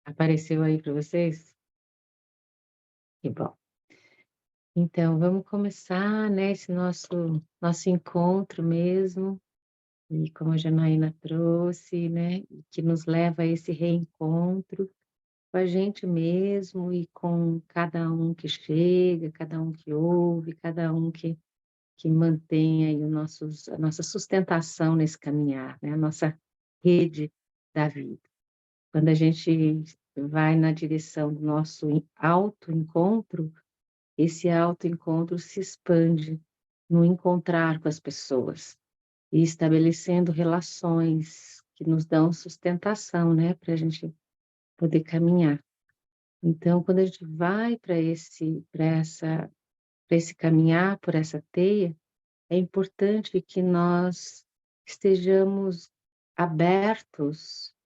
Apareceu aí para vocês? Que bom. Então, vamos começar, né, esse nosso encontro mesmo, e como a Janaína trouxe, né, que nos leva a esse reencontro com a gente mesmo e com cada um que chega, cada um que ouve, cada um que mantém aí a nossa sustentação nesse caminhar, né, a nossa rede da vida. Quando a gente vai na direção do nosso autoencontro, esse autoencontro se expande no encontrar com as pessoas e estabelecendo relações que nos dão sustentação, né, para a gente poder caminhar. Então, quando a gente vai para esse caminhar por essa teia, é importante que nós estejamos abertos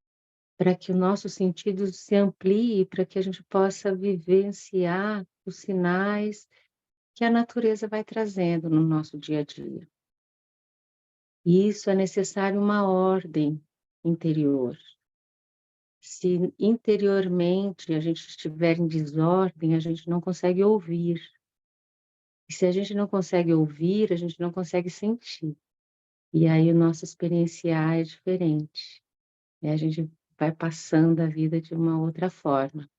para que o nosso sentido se amplie, para que a gente possa vivenciar os sinais que a natureza vai trazendo no nosso dia a dia. E isso é necessário uma ordem interior. Se interiormente a gente estiver em desordem, a gente não consegue ouvir. E se a gente não consegue ouvir, a gente não consegue sentir. E aí o nosso experienciar é diferente, né? A gente vai passando a vida de uma outra forma.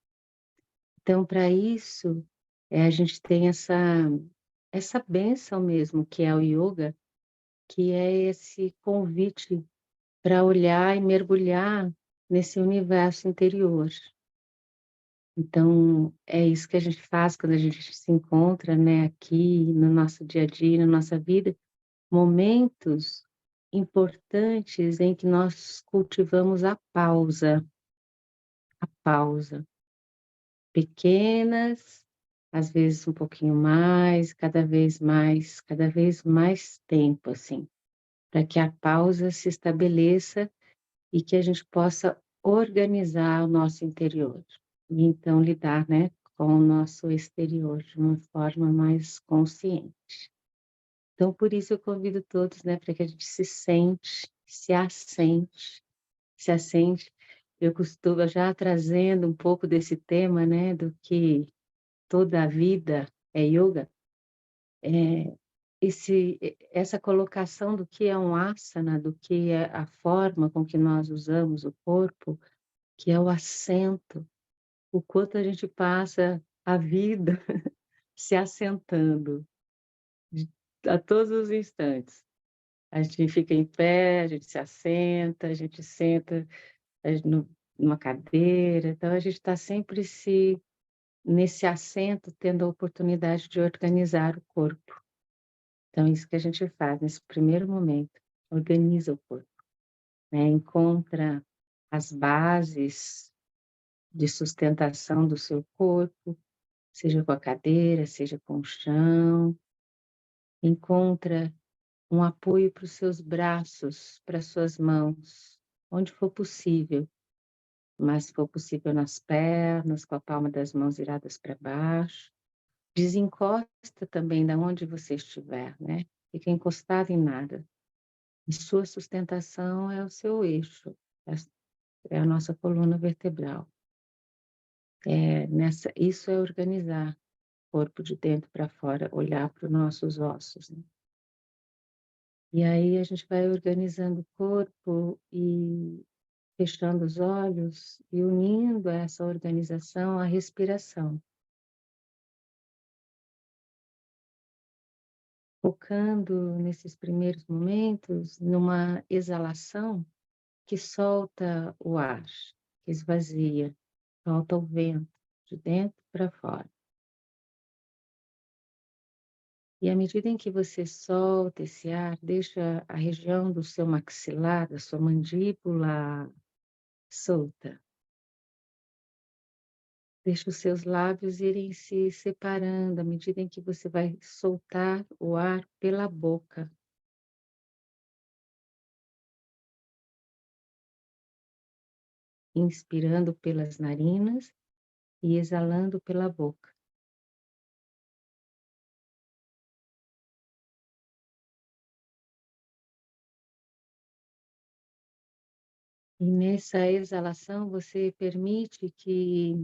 Então, para isso, a gente tem essa bênção mesmo, que é o yoga, que é esse convite para olhar e mergulhar nesse universo interior. Então, é isso que a gente faz quando a gente se encontra, né, aqui no nosso dia a dia, na nossa vida, momentos importantes em que nós cultivamos a pausa, pequenas, às vezes um pouquinho mais, cada vez mais tempo, assim, para que a pausa se estabeleça e que a gente possa organizar o nosso interior. E então lidar, né, com o nosso exterior de uma forma mais consciente. Então, por isso eu convido todos, né, para que a gente se sente, se assente. Eu costumo já trazendo um pouco desse tema, né, do que toda a vida é yoga, eh, essa colocação do que é um asana, do que é a forma com que nós usamos o corpo, que é o assento, o quanto a gente passa a vida se assentando, de a todos os instantes. A gente fica em pé, a gente se assenta, a gente senta, a gen nu numa cadeira, então a gente está sempre nesse assento, tendo a oportunidade de organizar o corpo. Então isso que a gente faz nesse primeiro momento, organiza o corpo, né, encontra as bases de sustentação do seu corpo, seja com a cadeira, seja com o chão, encontra um apoio para os seus braços, para as suas mãos, onde for possível, mas se for possível nas pernas, com a palma das mãos viradas para baixo. Desencosta também da onde você estiver, né? Fica encostado em nada. E sua sustentação é o seu eixo, é a nossa coluna vertebral. Isso é organizar o corpo de dentro para fora, olhar para os nossos ossos, né? E aí a gente vai organizando o corpo e fechando os olhos e unindo essa organização à respiração, focando nesses primeiros momentos numa exalação que solta o ar, que esvazia, solta o vento de dentro para fora. E à medida em que você solta esse ar, deixa a região do seu maxilar, da sua mandíbula solta. Deixa os seus lábios irem se separando à medida em que você vai soltar o ar pela boca. Inspirando pelas narinas e exalando pela boca. E nessa exalação você permite que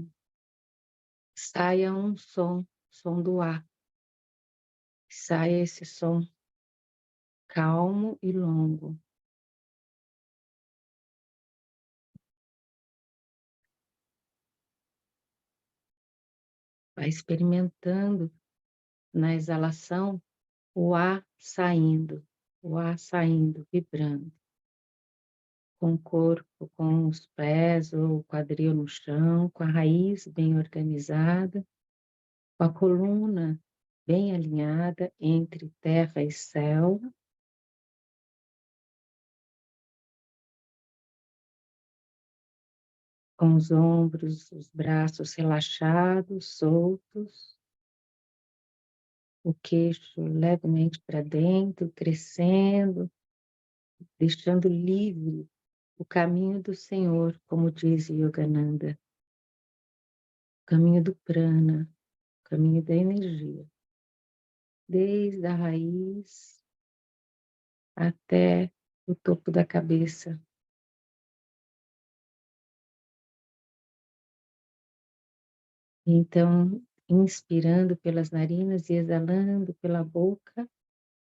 saia um som do ar. Saia esse som calmo e longo. Vai experimentando na exalação o ar saindo, vibrando, com o corpo, com os pés ou o quadril no chão, com a raiz bem organizada, com a coluna bem alinhada entre terra e céu, com os ombros, os braços relaxados, soltos, o queixo levemente para dentro, crescendo, deixando livre o caminho do Senhor, como diz Yogananda, o caminho do prana, o caminho da energia, desde a raiz até o topo da cabeça. Então, inspirando pelas narinas e exalando pela boca,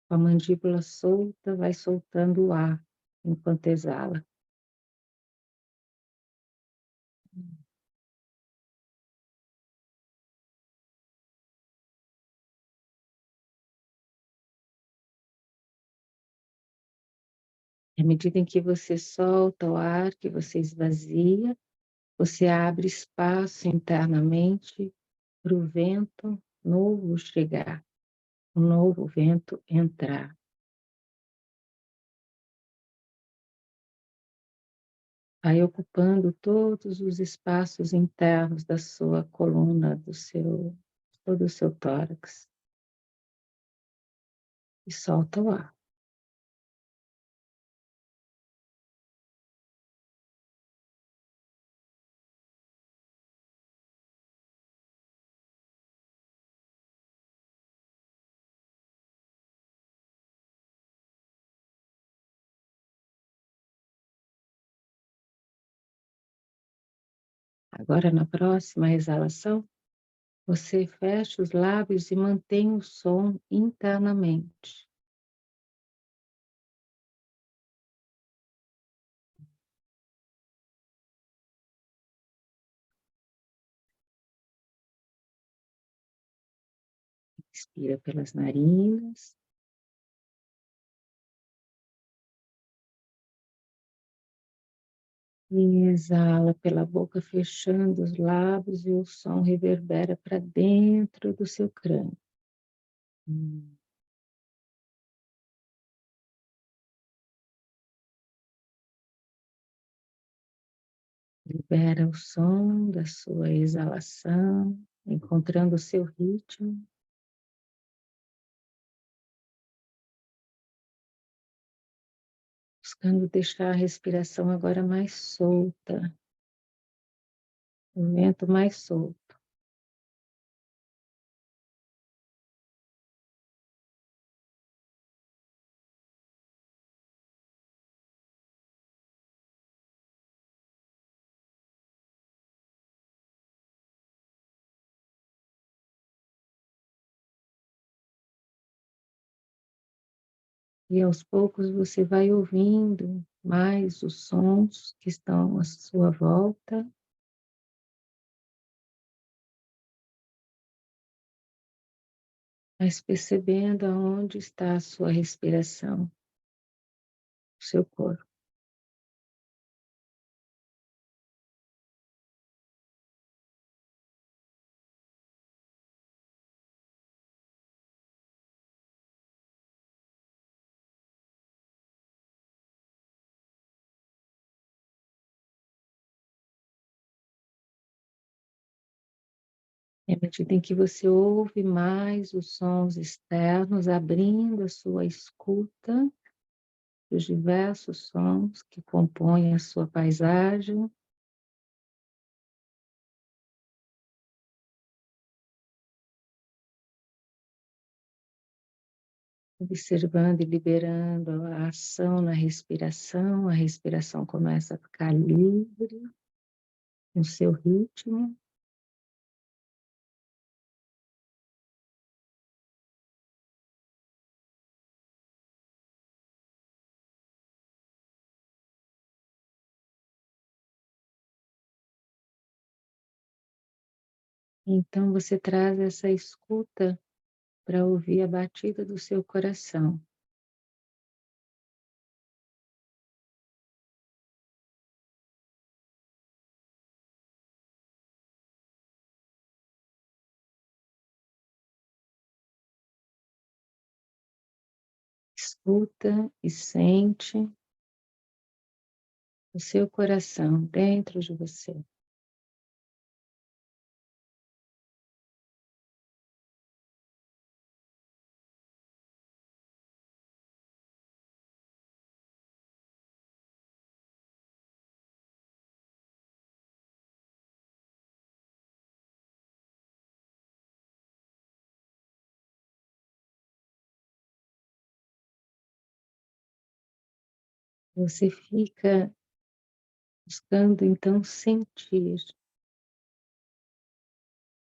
com a mandíbula solta, vai soltando o ar enquanto exala. À medida em que você solta o ar, que você esvazia, você abre espaço internamente para o vento novo chegar, o novo vento entrar. Vai ocupando todos os espaços internos da sua coluna, todo o seu tórax. E solta o ar. Agora, na próxima exalação, você fecha os lábios e mantém o som internamente. Inspira pelas narinas. E exala pela boca, fechando os lábios, e o som reverbera para dentro do seu crânio. Libera o som da sua exalação, encontrando o seu ritmo. Buscando deixar a respiração agora mais solta, o vento mais solto. E aos poucos você vai ouvindo mais os sons que estão à sua volta. Mas percebendo aonde está a sua respiração, o seu corpo. E à medida em que você ouve mais os sons externos, abrindo a sua escuta, os diversos sons que compõem a sua paisagem, observando e liberando a ação na respiração, a respiração começa a ficar livre, no seu ritmo. Então você traz essa escuta para ouvir a batida do seu coração. Escuta e sente o seu coração dentro de você. Você fica buscando então sentir o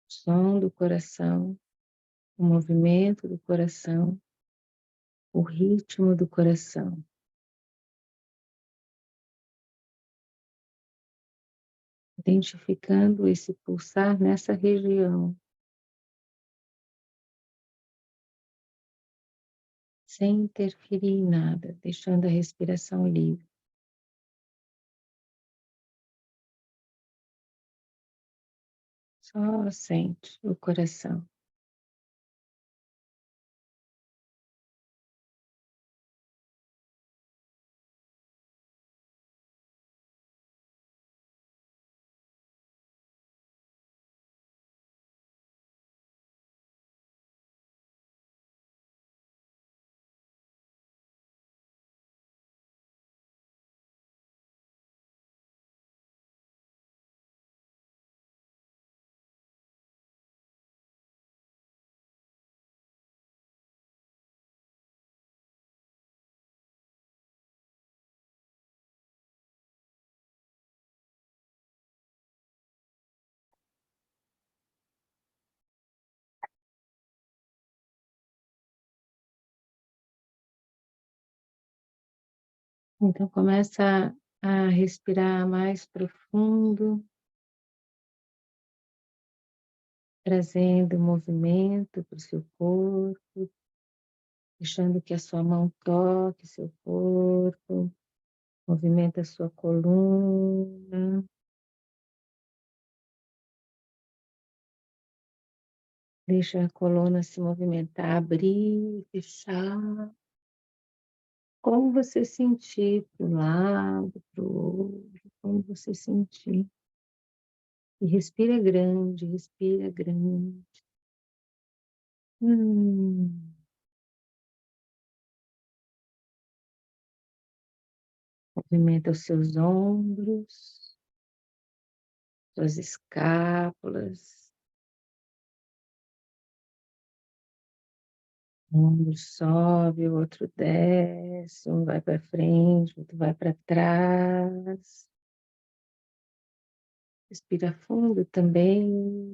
som do coração, o movimento do coração, o ritmo do coração, identificando esse pulsar nessa região, sem interferir em nada, deixando a respiração livre. Só sente o coração. Então começa a respirar mais profundo, trazendo movimento para o seu corpo, deixando que a sua mão toque seu corpo, movimenta a sua coluna, deixa a coluna se movimentar, abrir, fechar, como você sentir para um lado, para o outro, como você sentir. E respira grande, respira grande. Hum. Movimenta os seus ombros, suas escápulas. Um ombro sobe, o outro desce, um vai para frente, o outro vai para trás. Respira fundo também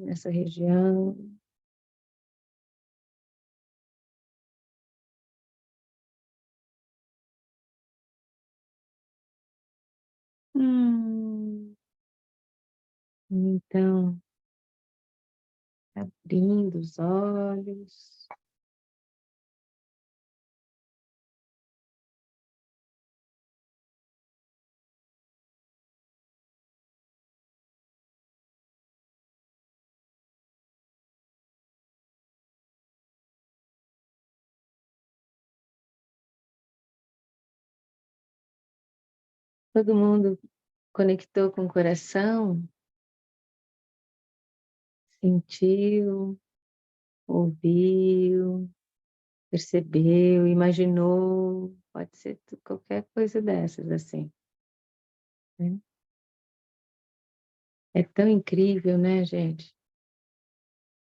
nessa região. Hum. Então, abrindo os olhos. Todo mundo conectou com o coração, sentiu, ouviu, percebeu, imaginou, pode ser qualquer coisa dessas, assim, né. É tão incrível, né, gente?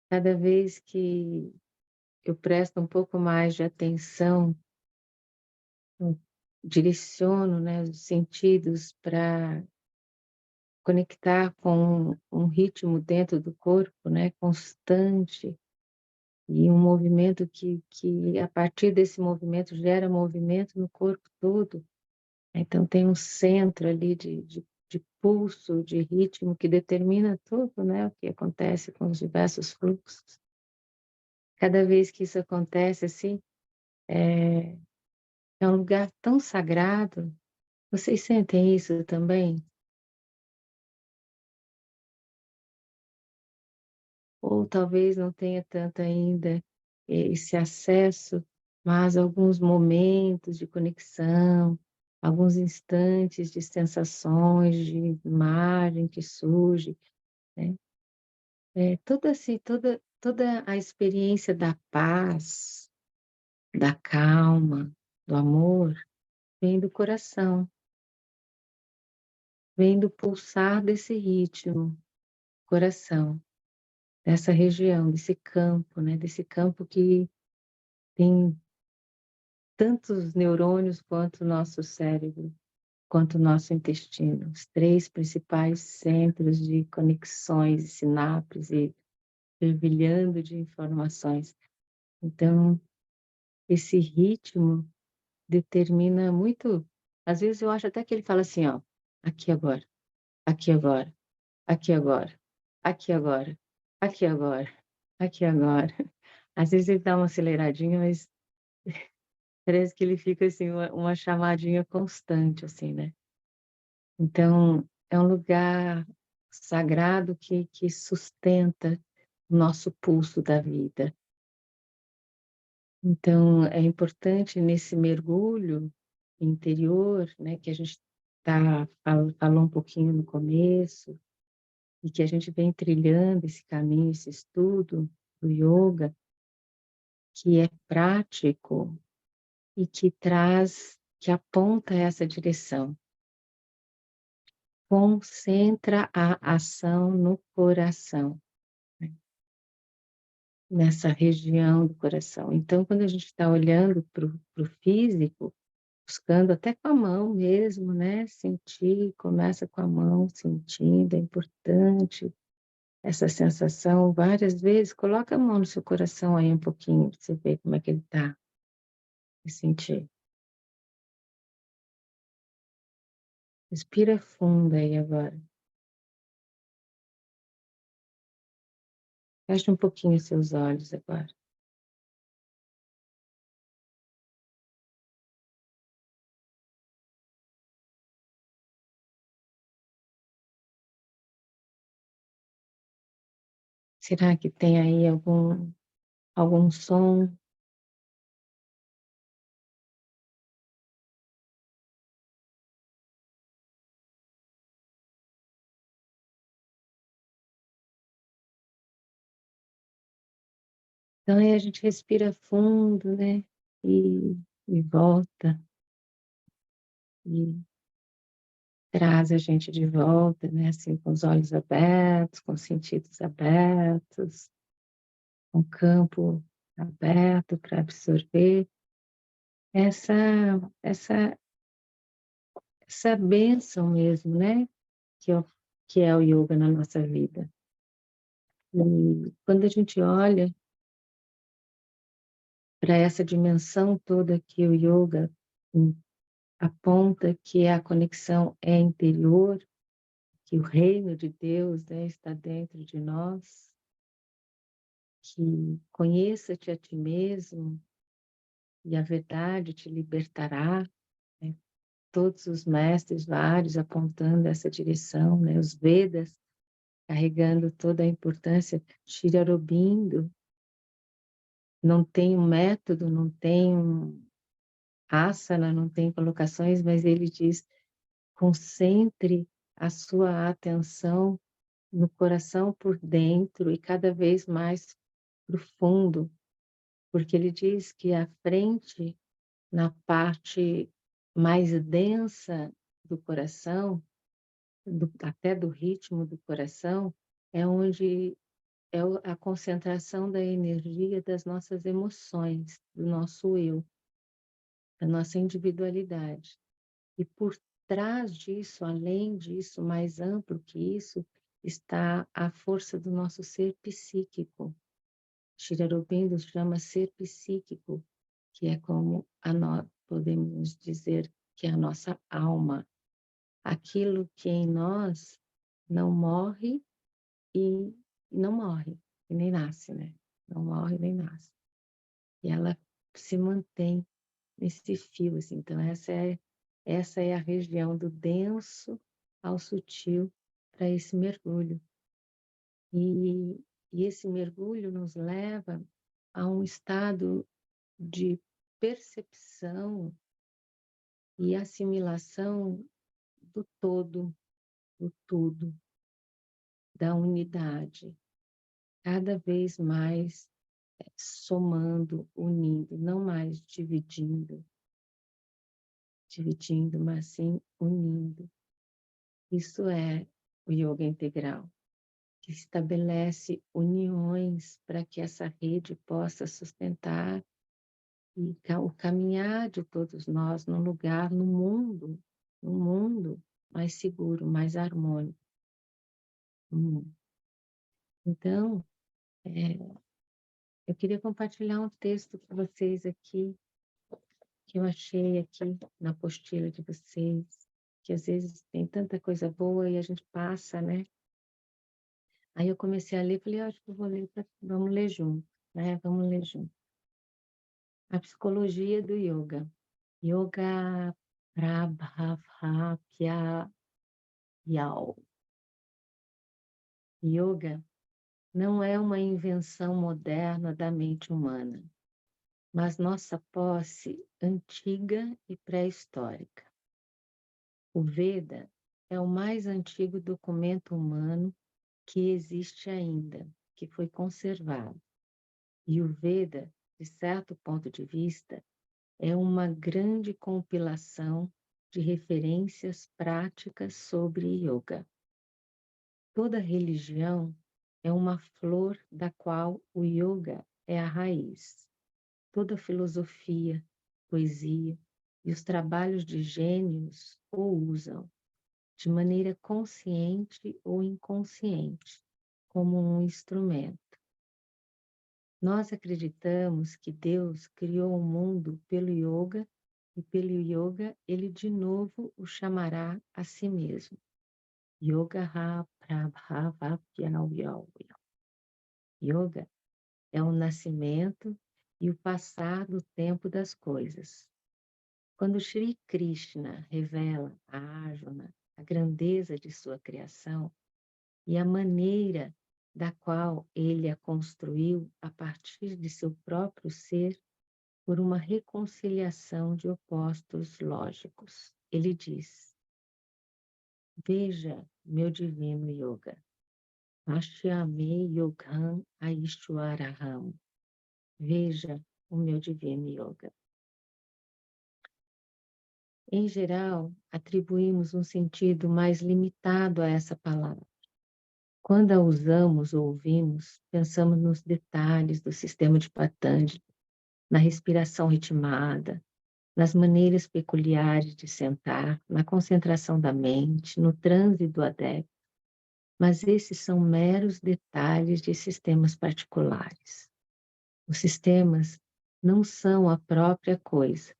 Cada vez que eu presto um pouco mais de atenção, direciono, né, os sentidos para conectar com um ritmo dentro do corpo, né, constante, e um movimento que a partir desse movimento gera movimento no corpo todo. Então tem um centro ali de pulso, de ritmo que determina tudo, né, o que acontece com os diversos fluxos. Cada vez que isso acontece, assim, é um lugar tão sagrado. Vocês sentem isso também? Ou talvez não tenha tanto ainda esse acesso, mas alguns momentos de conexão, alguns instantes de sensações, de imagem que surge, né. Toda a experiência da paz, da calma, do amor, vem do coração, vem do pulsar desse ritmo, coração, dessa região, desse campo, né, desse campo que tem tantos neurônios quanto o nosso cérebro, quanto o nosso intestino, os 3 principais centros de conexões e sinapses e fervilhando de informações. Então, esse ritmo determina muito. Às vezes eu acho até que ele fala assim: "Ó, aqui agora, aqui agora, aqui agora, aqui agora, aqui agora, aqui agora". Às vezes ele dá uma aceleradinha, mas parece que ele fica assim, uma chamadinha constante, assim, né. Então, é um lugar sagrado que sustenta o nosso pulso da vida. Então, é importante nesse mergulho interior, né, que a gente falou um pouquinho no começo, e que a gente vem trilhando esse caminho, esse estudo do yoga, que é prático e que aponta essa direção. Concentra a ação no coração, né, nessa região do coração. Então, quando a gente está olhando para o físico, buscando até com a mão mesmo, né, sentir, começa com a mão sentindo, é importante essa sensação várias vezes. Coloca a mão no seu coração aí um pouquinho, pra você ver como é que ele tá, e sentir. Respira fundo aí agora. Fecha um pouquinho os seus olhos agora. Será que tem aí algum som? Então aí a gente respira fundo, né, e volta, e traz a gente de volta, né, assim, com os olhos abertos, com os sentidos abertos, com o campo aberto para absorver essa essa essa bênção mesmo, né, que é o que é o yoga na nossa vida. E quando a gente olha para essa dimensão toda que o yoga, aponta, que a conexão é interior, que o reino de Deus, né, está dentro de nós, que conheça-te a ti mesmo e a verdade te libertará, né? Todos os mestres vários apontando essa direção, né? Os Vedas carregando toda a importância. Shri Aurobindo não tem um método, não tem um asana, não tem colocações, mas ele diz: concentre a sua atenção no coração por dentro e cada vez mais profundo, porque ele diz que à frente, na parte mais densa do coração, até do ritmo do coração, é onde é a concentração da energia das nossas emoções, do nosso eu, da nossa individualidade. E por trás disso, além disso, mais amplo que isso, está a força do nosso ser psíquico. Shri Aurobindo chama ser psíquico, que é como podemos dizer que é a nossa alma, aquilo que em nós não morre e não morre, e nem nasce, né? Não morre nem nasce. E ela se mantém nesse fio, assim. Então, essa é a região do denso ao sutil para esse mergulho. E esse mergulho nos leva a um estado de percepção e assimilação do todo, do tudo, da unidade, cada vez mais somando, unindo, não mais dividindo, mas sim unindo. Isso é o yoga integral, que estabelece uniões para que essa rede possa sustentar e o caminhar de todos nós num lugar, no mundo mais seguro, mais harmônico. Então, eu queria compartilhar um texto com vocês aqui, que eu achei aqui na apostila de vocês, que às vezes tem tanta coisa boa e a gente passa, né? Aí eu comecei a ler, falei, acho que eu vou ler, vamos ler junto, né? Vamos ler junto. A psicologia do yoga. Yoga Prabhavapya Yau. Yoga não é uma invenção moderna da mente humana, mas nossa posse antiga e pré-histórica. O Veda é o mais antigo documento humano que existe ainda, que foi conservado. E o Veda, de certo ponto de vista, é uma grande compilação de referências práticas sobre yoga. Toda religião é uma flor da qual o yoga é a raiz. Toda filosofia, poesia e os trabalhos de gênios o usam, de maneira consciente ou inconsciente, como um instrumento. Nós acreditamos que Deus criou o mundo pelo yoga e pelo yoga ele de novo o chamará a si mesmo. Yoga Prabhavapya. Yoga é o nascimento e o passar do tempo das coisas. Quando Shri Krishna revela a Arjuna a grandeza de sua criação e a maneira da qual ele a construiu a partir de seu próprio ser por uma reconciliação de opostos lógicos, ele diz: veja meu divino yoga. Ashyame Yogam Aishwaraham. Veja o meu divino yoga. Em geral, atribuímos um sentido mais limitado a essa palavra. Quando a usamos ou ouvimos, pensamos nos detalhes do sistema de Patanjali, na respiração ritmada, nas maneiras peculiares de sentar, na concentração da mente, no transe do adepto. Mas esses são meros detalhes de sistemas particulares. Os sistemas não são a própria coisa,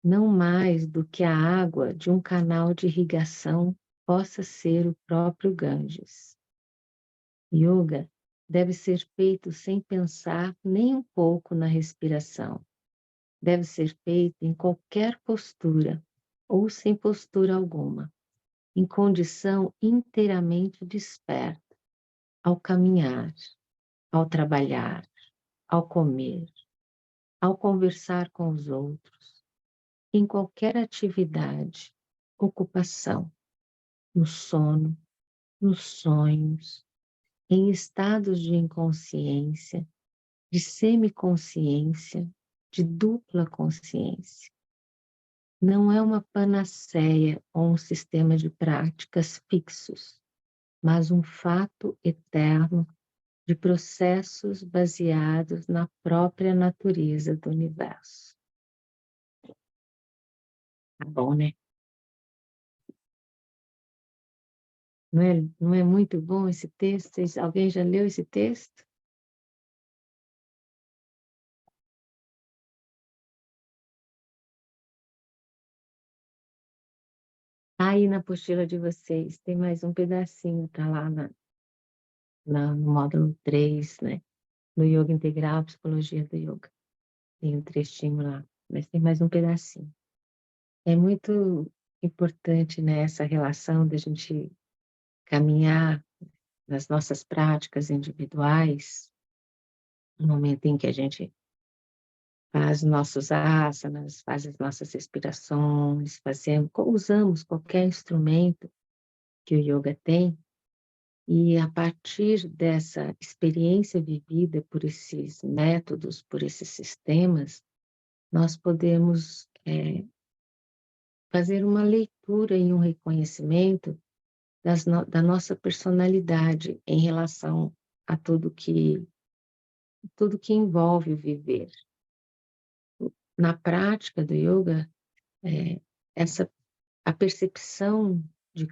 não mais do que a água de um canal de irrigação possa ser o próprio Ganges. Yoga deve ser feito sem pensar nem um pouco na respiração. Deve ser feito em qualquer postura ou sem postura alguma, em condição inteiramente desperta, ao caminhar, ao trabalhar, ao comer, ao conversar com os outros, em qualquer atividade, ocupação, no sono, nos sonhos, em estados de inconsciência, de semiconsciência, de dupla consciência. Não é uma panaceia ou um sistema de práticas fixos, mas um fato eterno de processos baseados na própria natureza do universo. Tá bom, né? Não é muito bom esse texto? Alguém já leu esse texto? Aí na apostila de vocês tem mais um pedacinho, tá lá no módulo 3, né? No Yoga Integral, Psicologia do Yoga. Tem um trechinho lá, mas tem mais um pedacinho. É muito importante, né, essa relação da gente caminhar nas nossas práticas individuais, no momento em que a gente faz nossos asanas, faz as nossas respirações, usamos qualquer instrumento que o yoga tem, e a partir dessa experiência vivida por esses métodos, por esses sistemas, nós podemos fazer uma leitura e um reconhecimento da nossa personalidade em relação a tudo que envolve o viver. Na prática do yoga, é, a percepção de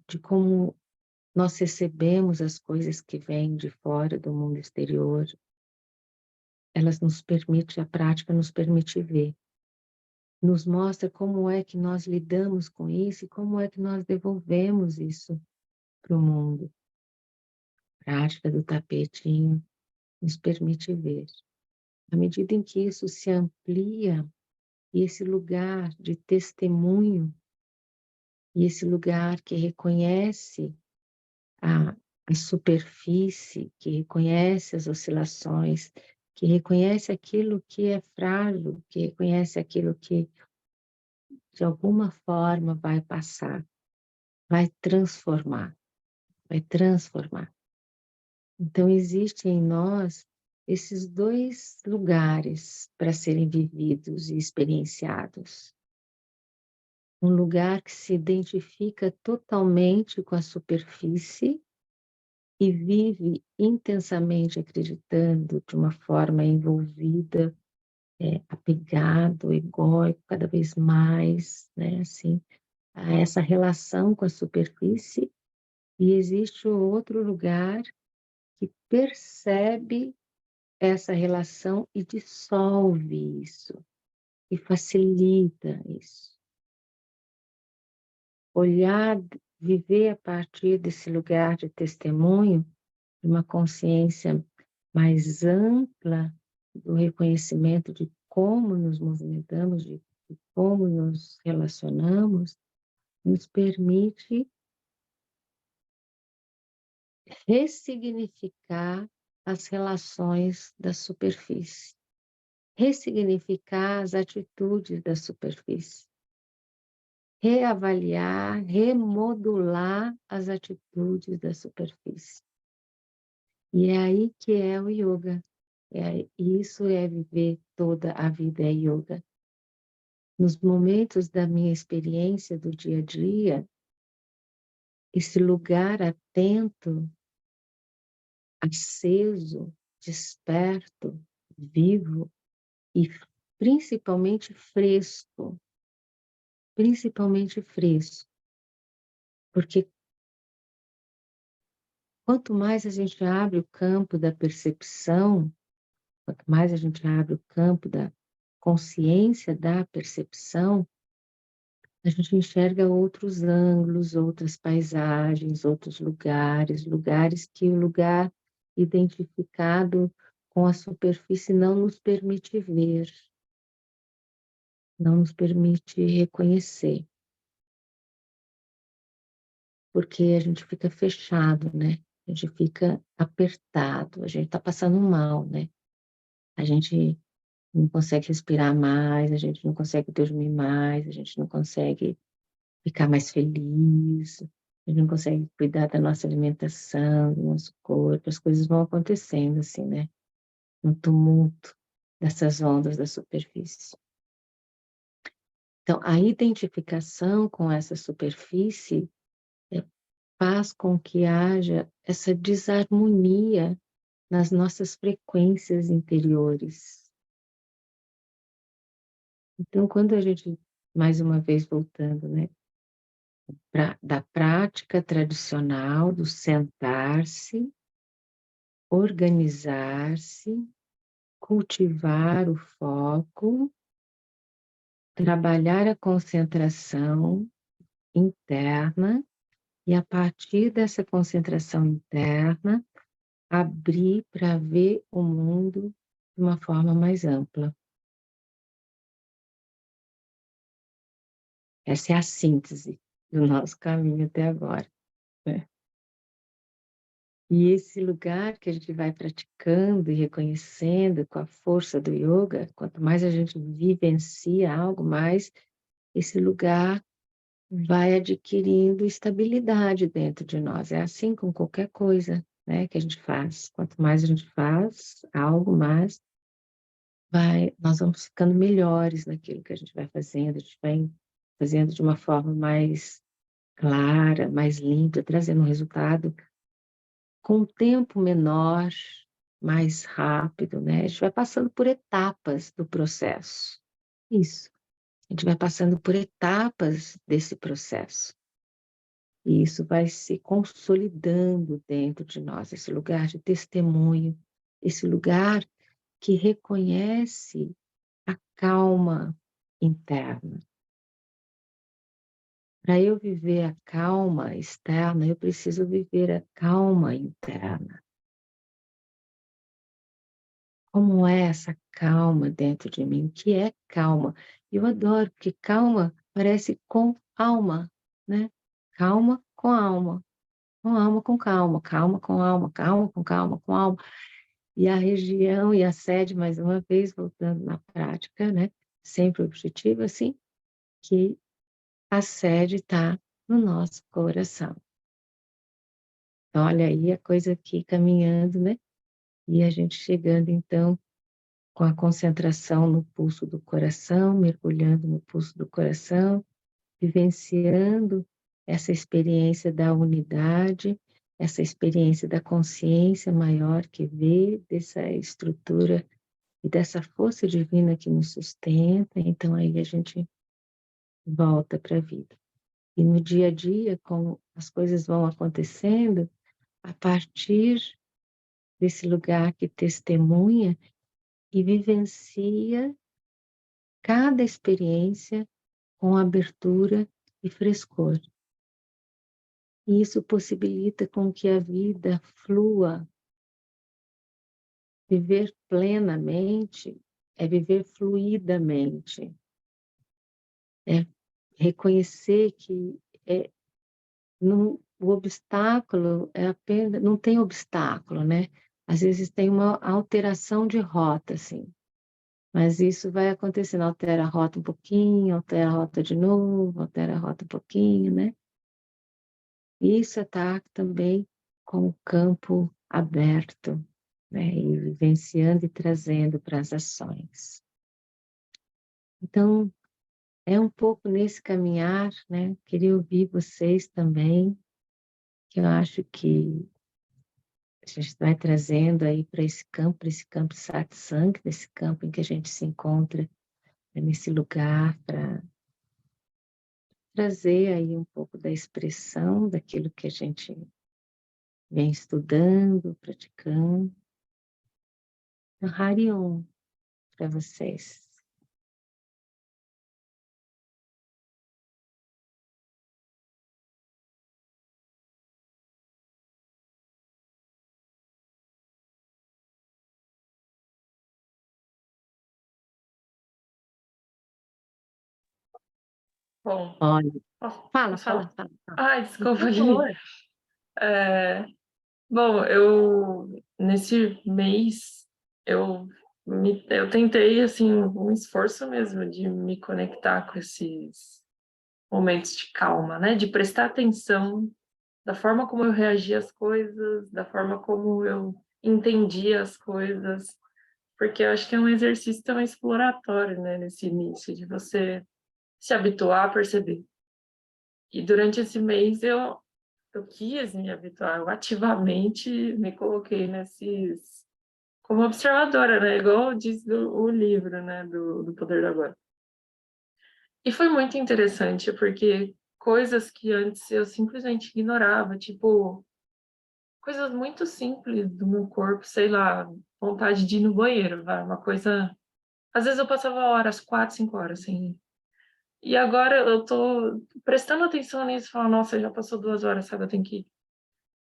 de como nós recebemos as coisas que vêm de fora do mundo exterior, a prática nos permite ver, nos mostra como é que nós lidamos com isso e como é que nós devolvemos isso para o mundo. A prática do tapetinho nos permite ver. À medida em que isso se amplia, e esse lugar de testemunho, e esse lugar que reconhece a, a superfície, que reconhece as oscilações, que reconhece aquilo que é frágil, que reconhece aquilo que de alguma forma vai passar, vai transformar, vai transformar. Então existe em nós esses dois lugares para serem vividos e experienciados. Um lugar que se identifica totalmente com a superfície e vive intensamente acreditando de uma forma envolvida, apegado, egóico, cada vez mais, né, assim, a essa relação com a superfície, e existe o outro lugar que percebe essa relação e dissolve isso, e facilita isso. Olhar, viver a partir desse lugar de testemunho, de uma consciência mais ampla do reconhecimento de como nos movimentamos, de como nos relacionamos, nos permite ressignificar as relações da superfície, ressignificar as atitudes da superfície, reavaliar, remodular as atitudes da superfície. E é aí que é o yoga. Isso é viver toda a vida é yoga. Nos momentos da minha experiência do dia a dia, esse lugar atento, aceso, desperto, vivo e principalmente fresco, porque quanto mais a gente abre o campo da percepção, quanto mais a gente abre o campo da consciência da percepção, a gente enxerga outros ângulos, outras paisagens, outros lugares, lugares que o lugar identificado com a superfície não nos permite ver, não nos permite reconhecer, porque a gente fica fechado, né? A gente fica apertado, a gente está passando mal, né? A gente não consegue respirar mais, a gente não consegue dormir mais, a gente não consegue ficar mais feliz, a gente não consegue cuidar da nossa alimentação, do nosso corpo, as coisas vão acontecendo assim, né? No tumulto dessas ondas da superfície. Então, a identificação com essa superfície faz com que haja essa desarmonia nas nossas frequências interiores. Então, quando a gente, mais uma vez voltando, né, da prática tradicional do sentar-se, organizar-se, cultivar o foco, trabalhar a concentração interna e, a partir dessa concentração interna, abrir para ver o mundo de uma forma mais ampla. Essa é a síntese do nosso caminho até agora, né? E esse lugar que a gente vai praticando e reconhecendo com a força do yoga, quanto mais a gente vivencia algo, mais esse lugar vai adquirindo estabilidade dentro de nós. É assim com qualquer coisa, né, que a gente faz. Quanto mais a gente faz algo, mais nós vamos ficando melhores naquilo que a gente vai fazendo. A gente vai fazendo de uma forma mais clara, mais limpa, trazendo um resultado com um tempo menor, mais rápido, né? A gente vai passando por etapas do processo. Isso. A gente vai passando por etapas desse processo. E isso vai se consolidando dentro de nós, esse lugar de testemunho, esse lugar que reconhece a calma interna. Para eu viver a calma externa, eu preciso viver a calma interna. Como é essa calma dentro de mim? O que é calma? Eu adoro, porque calma parece com alma, né? Calma com alma. Com alma, com calma, calma com alma, calma com calma, com alma. E a região e a sede, mais uma vez, voltando na prática, né? Sempre o objetivo, assim, que a sede está no nosso coração. Então, olha aí a coisa aqui caminhando, né? E a gente chegando, então, com a concentração no pulso do coração, mergulhando no pulso do coração, vivenciando essa experiência da unidade, essa experiência da consciência maior que vê dessa estrutura e dessa força divina que nos sustenta. Então aí a gente volta para a vida. E no dia a dia, como as coisas vão acontecendo, a partir desse lugar que testemunha e vivencia cada experiência com abertura e frescor. E isso possibilita com que a vida flua. Viver plenamente é viver fluidamente, é reconhecer que o obstáculo é apenas, não tem obstáculo, né? Às vezes tem uma alteração de rota, assim, mas isso vai acontecendo, altera a rota um pouquinho, altera a rota de novo, altera a rota um pouquinho, né? Isso está também com o campo aberto, né? E vivenciando e trazendo para as ações. Então, é um pouco nesse caminhar, né? Queria ouvir vocês também, que eu acho que a gente vai trazendo aí para esse campo satsang, nesse campo em que a gente se encontra, né, nesse lugar para trazer aí um pouco da expressão daquilo que a gente vem estudando, praticando. Então, Hariom para vocês. Bom, Olha, fala, posso fala, falar? fala, fala. Ai, desculpa Por aqui. favor. Bom, nesse mês, eu tentei, assim, um esforço mesmo de me conectar com esses momentos de calma, né? De prestar atenção da forma como eu reagia às coisas, da forma como eu entendia as coisas, porque eu acho que é um exercício tão exploratório, né? Nesse início, de você se habituar a perceber. E durante esse mês eu quis me habituar, eu ativamente me coloquei como observadora, né? Igual diz o livro, né? Do Poder do Agora. E foi muito interessante, porque coisas que antes eu simplesmente ignorava, tipo, coisas muito simples do meu corpo, sei lá, vontade de ir no banheiro, vai, uma coisa. Às vezes eu passava horas, 4, 5 horas sem ir. E agora eu tô prestando atenção nisso, falando, nossa, já passou 2 horas, sabe? Eu tenho que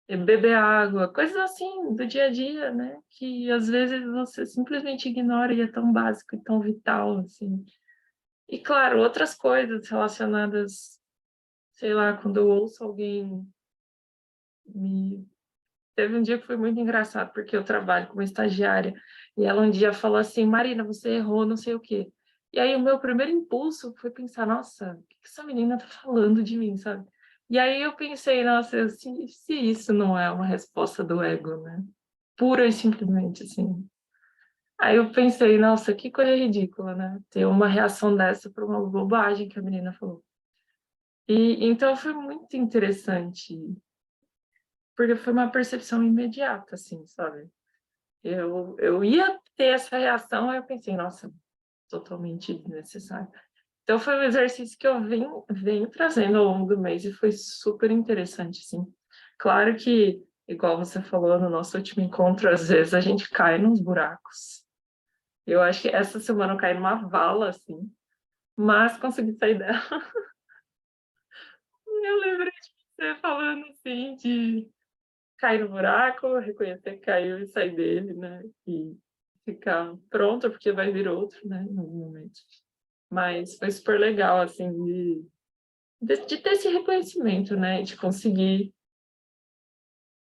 beber água, coisas assim do dia a dia, né? Que às vezes você simplesmente ignora e é tão básico e tão vital, assim. E claro, outras coisas relacionadas, sei lá, quando eu ouço alguém me. Teve um dia que foi muito engraçado, porque eu trabalho como estagiária, e ela um dia falou assim, Marina, você errou, não sei o quê. E aí o meu primeiro impulso foi pensar, nossa, o que essa menina tá falando de mim, sabe? E aí eu pensei, nossa, se isso não é uma resposta do ego, né? Pura e simplesmente, assim. Aí eu pensei, nossa, que coisa ridícula, né? Ter uma reação dessa por uma bobagem que a menina falou. E então foi muito interessante, porque foi uma percepção imediata, assim, sabe? Eu ia ter essa reação, aí eu pensei, nossa, totalmente desnecessário. Então foi um exercício que eu venho trazendo ao longo do mês e foi super interessante, assim. Claro que, igual você falou no nosso último encontro, às vezes a gente cai nos buracos. Eu acho que essa semana eu caí numa vala, assim, mas consegui sair dela. Eu lembrei de você falando, assim, de cair no buraco, reconhecer que caiu e sair dele, né? E ficar pronta, porque vai vir outro, né? Em algum momento. Mas foi super legal, assim, de ter esse reconhecimento, né? De conseguir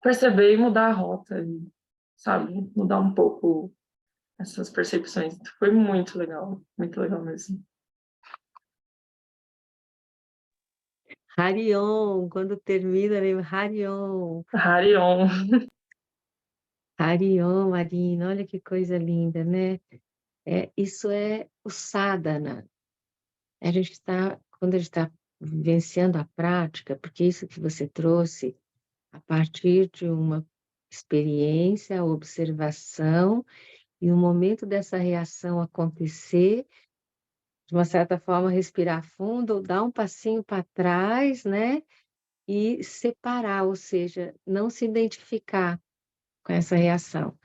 perceber e mudar a rota, e, sabe? Mudar um pouco essas percepções. Foi muito legal mesmo. Harion, quando termina, lembra Harion. Harion. Harion, Marina, olha que coisa linda, né? Isso é o sadhana. Quando a gente está vivenciando a prática, porque isso que você trouxe, a partir de uma experiência, observação, e o momento dessa reação acontecer, de uma certa forma, respirar fundo, ou dar um passinho para trás, né? E separar, ou seja, não se identificar com essa reação.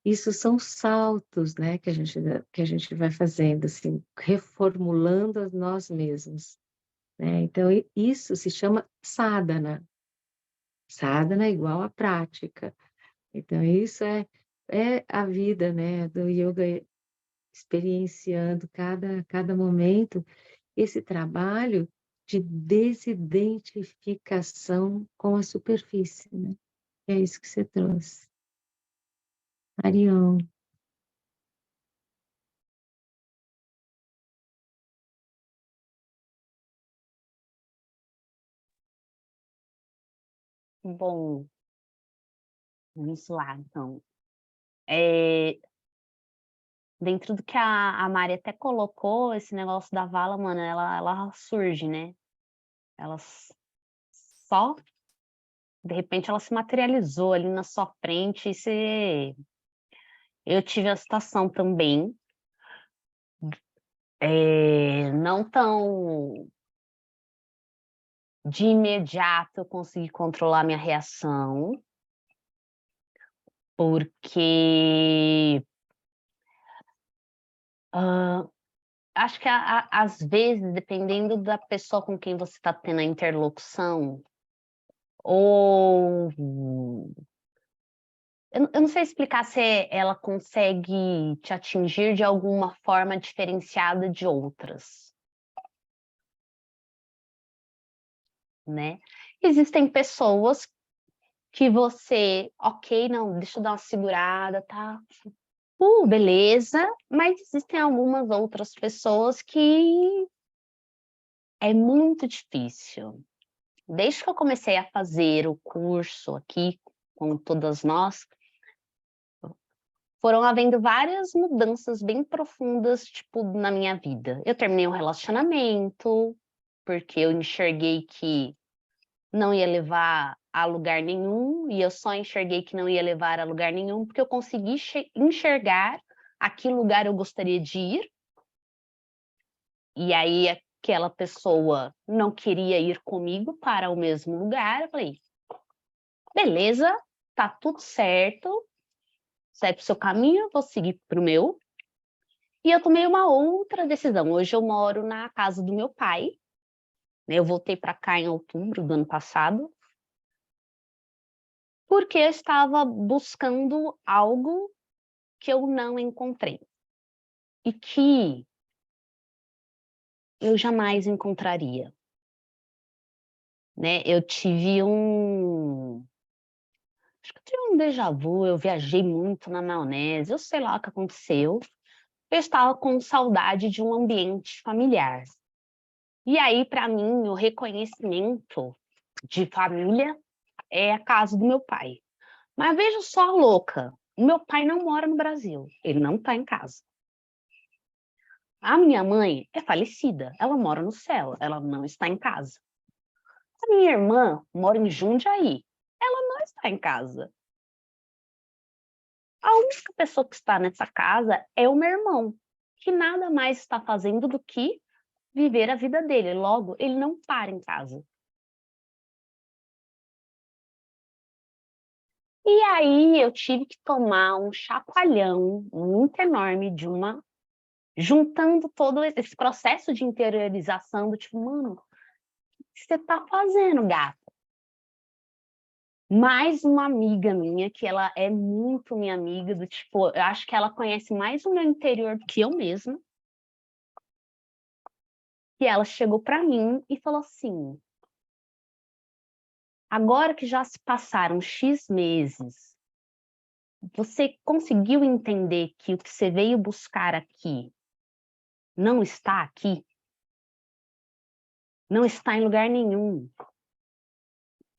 Isso são saltos, né, que a gente vai fazendo, assim, reformulando a nós mesmos, né? Então, isso se chama sadhana. Sadhana é igual a prática. Então, isso é a vida, né, do yoga experienciando cada momento esse trabalho de desidentificação com a superfície, né? É isso que você trouxe. Arião. Bom, vamos lá, então. É, dentro do que a Mari até colocou, esse negócio da vala, mano, ela surge, né? Ela só, de repente, ela se materializou ali na sua frente e você... Eu tive a situação também, não tão de imediato eu consegui controlar minha reação, porque acho que às vezes, dependendo da pessoa com quem você está tendo a interlocução, ou eu não sei explicar se ela consegue te atingir de alguma forma diferenciada de outras, né? Existem pessoas que você, ok, não, deixa eu dar uma segurada, tá? Beleza, mas existem algumas outras pessoas que é muito difícil. Desde que eu comecei a fazer o curso aqui, com todas nós, foram havendo várias mudanças bem profundas, tipo, na minha vida. Eu terminei um relacionamento, porque eu enxerguei que não ia levar a lugar nenhum, e eu só enxerguei que não ia levar a lugar nenhum, porque eu consegui enxergar a que lugar eu gostaria de ir, e aí aquela pessoa não queria ir comigo para o mesmo lugar. Eu falei, beleza, tá tudo certo, segue pro seu caminho, eu vou seguir pro meu. E eu tomei uma outra decisão. Hoje eu moro na casa do meu pai, né? Eu voltei para cá em outubro do ano passado, porque eu estava buscando algo que eu não encontrei e que eu jamais encontraria, né? Acho que eu tive um déjà vu, eu viajei muito na maionese, eu sei lá o que aconteceu. Eu estava com saudade de um ambiente familiar. E aí, para mim, o reconhecimento de família é a casa do meu pai. Mas veja só a louca, o meu pai não mora no Brasil, ele não está em casa. A minha mãe é falecida, ela mora no céu, ela não está em casa. A minha irmã mora em Jundiaí, ela não está em casa. A única pessoa que está nessa casa é o meu irmão, que nada mais está fazendo do que viver a vida dele. Logo, ele não para em casa. E aí eu tive que tomar um chacoalhão muito enorme juntando todo esse processo de interiorização do tipo, mano, o que você tá fazendo, gata? Mais uma amiga minha, que ela é muito minha amiga, do tipo, eu acho que ela conhece mais o meu interior do que eu mesma. E ela chegou para mim e falou assim: agora que já se passaram X meses, você conseguiu entender que o que você veio buscar aqui não está aqui? Não está em lugar nenhum.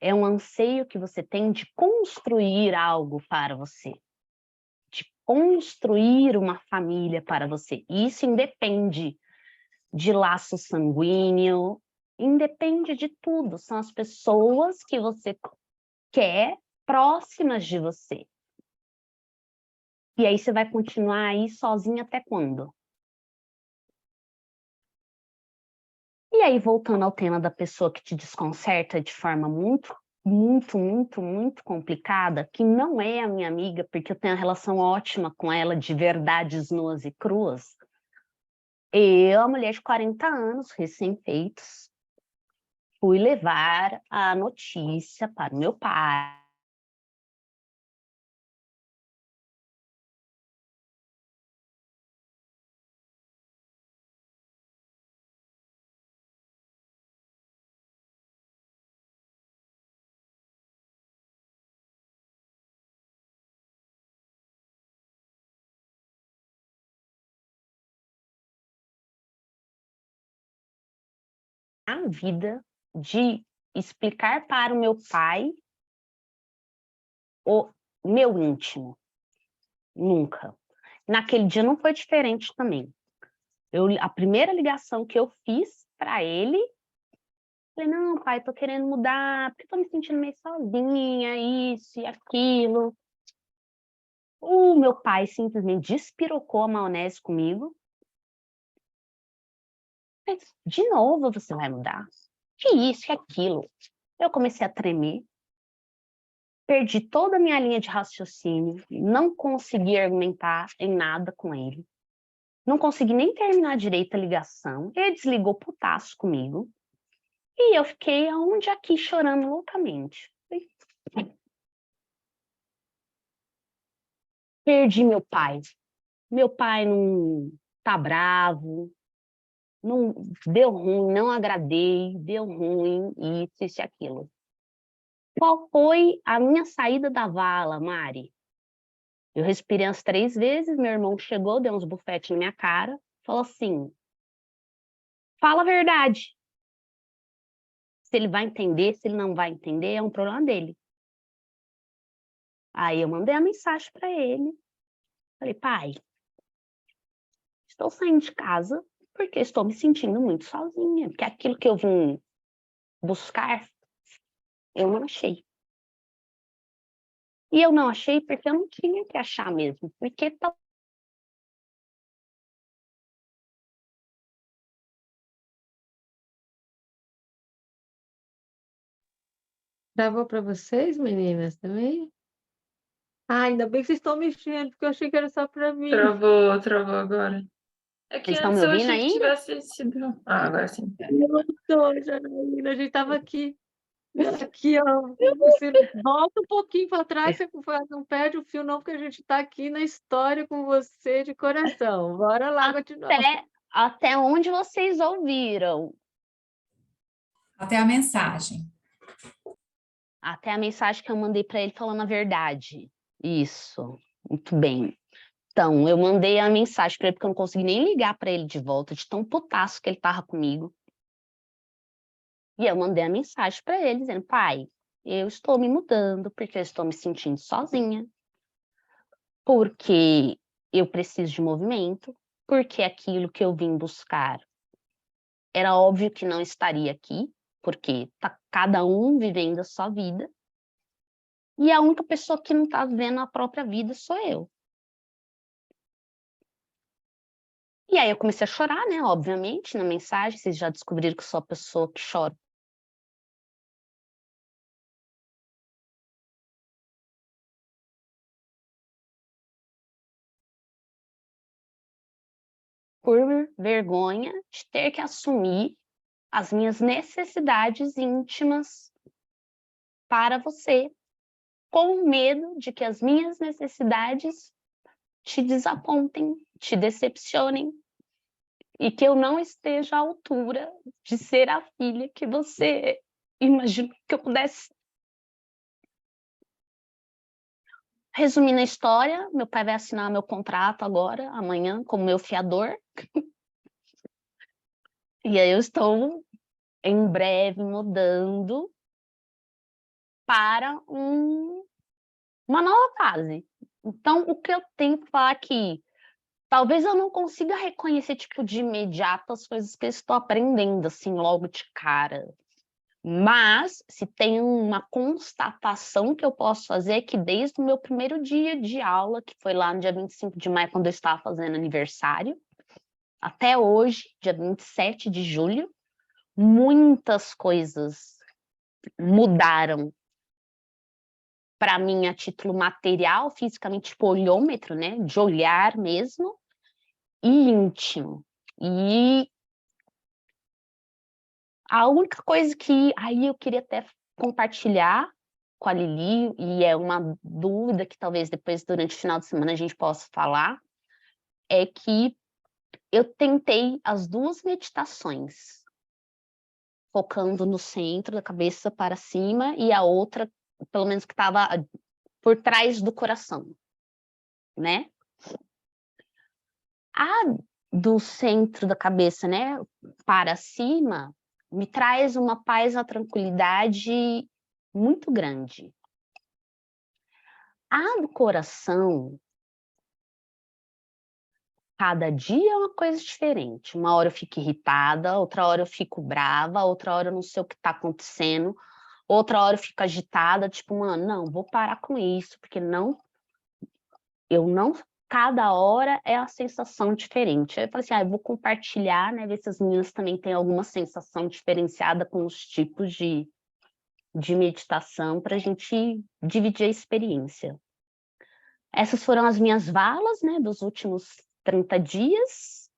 É um anseio que você tem de construir algo para você, de construir uma família para você. E isso independe de laço sanguíneo, independe de tudo. São as pessoas que você quer próximas de você. E aí você vai continuar aí sozinha até quando? E aí, voltando ao tema da pessoa que te desconcerta de forma muito, muito, muito, muito complicada, que não é a minha amiga, porque eu tenho uma relação ótima com ela, de verdades nuas e cruas. Eu, a mulher de 40 anos, recém-feitos, fui levar a notícia para o meu pai. A vida de explicar para o meu pai o meu íntimo. Nunca. Naquele dia não foi diferente também. A primeira ligação que eu fiz para ele, falei, não, pai, tô querendo mudar, porque tô me sentindo meio sozinha, isso e aquilo. O meu pai simplesmente despirocou a maionese comigo. Mas, de novo você vai mudar? Que isso, que aquilo? Eu comecei a tremer, perdi toda a minha linha de raciocínio, não consegui argumentar em nada com ele. Não consegui nem terminar direito a ligação. Ele desligou putaço comigo. E eu fiquei aonde aqui chorando loucamente. Perdi meu pai. Meu pai não tá bravo, não deu ruim, não agradei, deu ruim, isso e aquilo. Qual foi a minha saída da vala, Mari? Eu respirei umas 3 vezes, meu irmão chegou, deu uns bufetes na minha cara, falou assim: fala a verdade. Se ele vai entender, se ele não vai entender, é um problema dele. Aí eu mandei a mensagem para ele. Falei, pai, estou saindo de casa porque estou me sentindo muito sozinha. Porque aquilo que eu vim buscar eu não achei. E eu não achei porque eu não tinha que achar mesmo, porque tá. Travou para vocês, meninas, também? Ah, ainda bem que vocês estão mexendo, porque eu achei que era só para mim. Travou agora. É que Vocês estão me antes eu ouvindo achei que ainda? tivesse sido. Ah, agora sim. Eu tô, Janaína, a gente estava aqui. Aqui, ó, você volta um pouquinho para trás, você não perde o fio, não, porque a gente está aqui na história com você de coração. Bora lá continuar. Até onde vocês ouviram? Até a mensagem. Até a mensagem que eu mandei para ele falando a verdade. Isso, muito bem. Então, eu mandei a mensagem para ele, porque eu não consegui nem ligar para ele de volta, de tão putaço que ele tava comigo. E eu mandei a mensagem para ele, dizendo: pai, eu estou me mudando, porque eu estou me sentindo sozinha, porque eu preciso de movimento, porque aquilo que eu vim buscar era óbvio que não estaria aqui, porque tá cada um vivendo a sua vida, e a única pessoa que não está vivendo a própria vida sou eu. E aí eu comecei a chorar, né? Obviamente, na mensagem, vocês já descobriram que sou a pessoa que chora. Por vergonha de ter que assumir as minhas necessidades íntimas para você, com medo de que as minhas necessidades te desapontem, te decepcionem, e que eu não esteja à altura de ser a filha que você imaginou que eu pudesse. Resumindo a história, meu pai vai assinar meu contrato agora, amanhã, como meu fiador. E aí eu estou, em breve, mudando para uma nova fase. Então, o que eu tenho que falar aqui? Talvez eu não consiga reconhecer, tipo, de imediato as coisas que eu estou aprendendo, assim, logo de cara. Mas, se tem uma constatação que eu posso fazer, é que desde o meu primeiro dia de aula, que foi lá no dia 25 de maio, quando eu estava fazendo aniversário, até hoje, dia 27 de julho, muitas coisas mudaram para mim a título material, fisicamente, tipo olhômetro, né, de olhar mesmo, e íntimo. E a única coisa que aí eu queria até compartilhar com a Lili, e é uma dúvida que talvez depois, durante o final de semana, a gente possa falar, é que eu tentei as 2 meditações, focando no centro da cabeça para cima, e a outra, pelo menos que estava por trás do coração, né? A do centro da cabeça, né, para cima, me traz uma paz, uma tranquilidade muito grande. A do coração, cada dia é uma coisa diferente. Uma hora eu fico irritada, outra hora eu fico brava, outra hora eu não sei o que está acontecendo, outra hora eu fico agitada, tipo, mano, não, vou parar com isso, porque eu não, cada hora é uma sensação diferente. Aí eu falei assim, eu vou compartilhar, né, ver se as meninas também têm alguma sensação diferenciada com os tipos de meditação para a gente dividir a experiência. Essas foram as minhas valas, né, dos últimos 30 dias.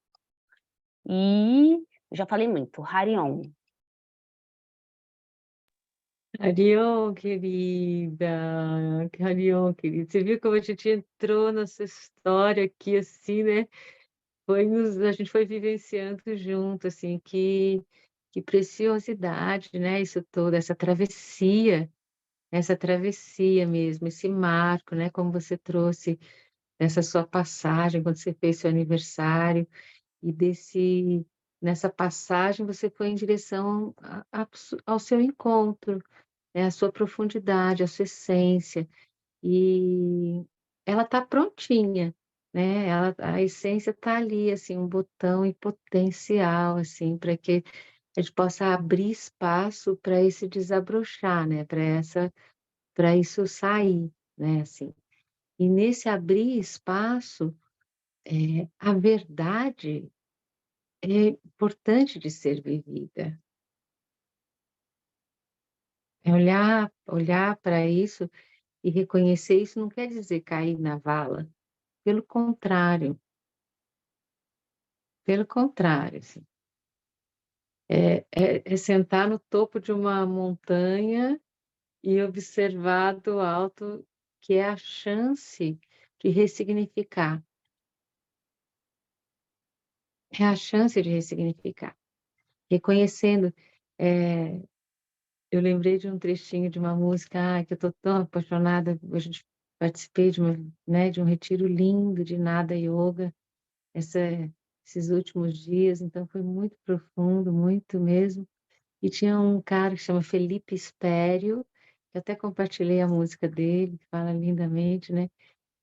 E já falei muito, Harion. Arion, querida, Arion, querida, você viu como a gente entrou nessa história aqui, assim, né? A gente foi vivenciando junto, assim, que preciosidade, né? Isso todo, essa travessia mesmo, esse marco, né? Como você trouxe essa sua passagem, quando você fez seu aniversário, e nessa passagem você foi em direção ao seu encontro, né? A sua profundidade, a sua essência, e ela está prontinha, né? A essência está ali, assim, um botão em potencial, assim, para que a gente possa abrir espaço para esse desabrochar, né, para isso sair, né, assim. E nesse abrir espaço, a verdade é importante de ser vivida. É olhar para isso e reconhecer isso não quer dizer cair na vala, pelo contrário, assim, é sentar no topo de uma montanha e observar do alto, que é a chance de ressignificar, é a chance de ressignificar. Reconhecendo, eh, eu lembrei de um trechinho de uma música, que eu estou tão apaixonada, hoje participei de um retiro lindo de Nada Yoga, essa esses últimos dias, então foi muito profundo, muito mesmo. E tinha um cara que chama Felipe Espério, que até compartilhei a música dele, que fala lindamente, né,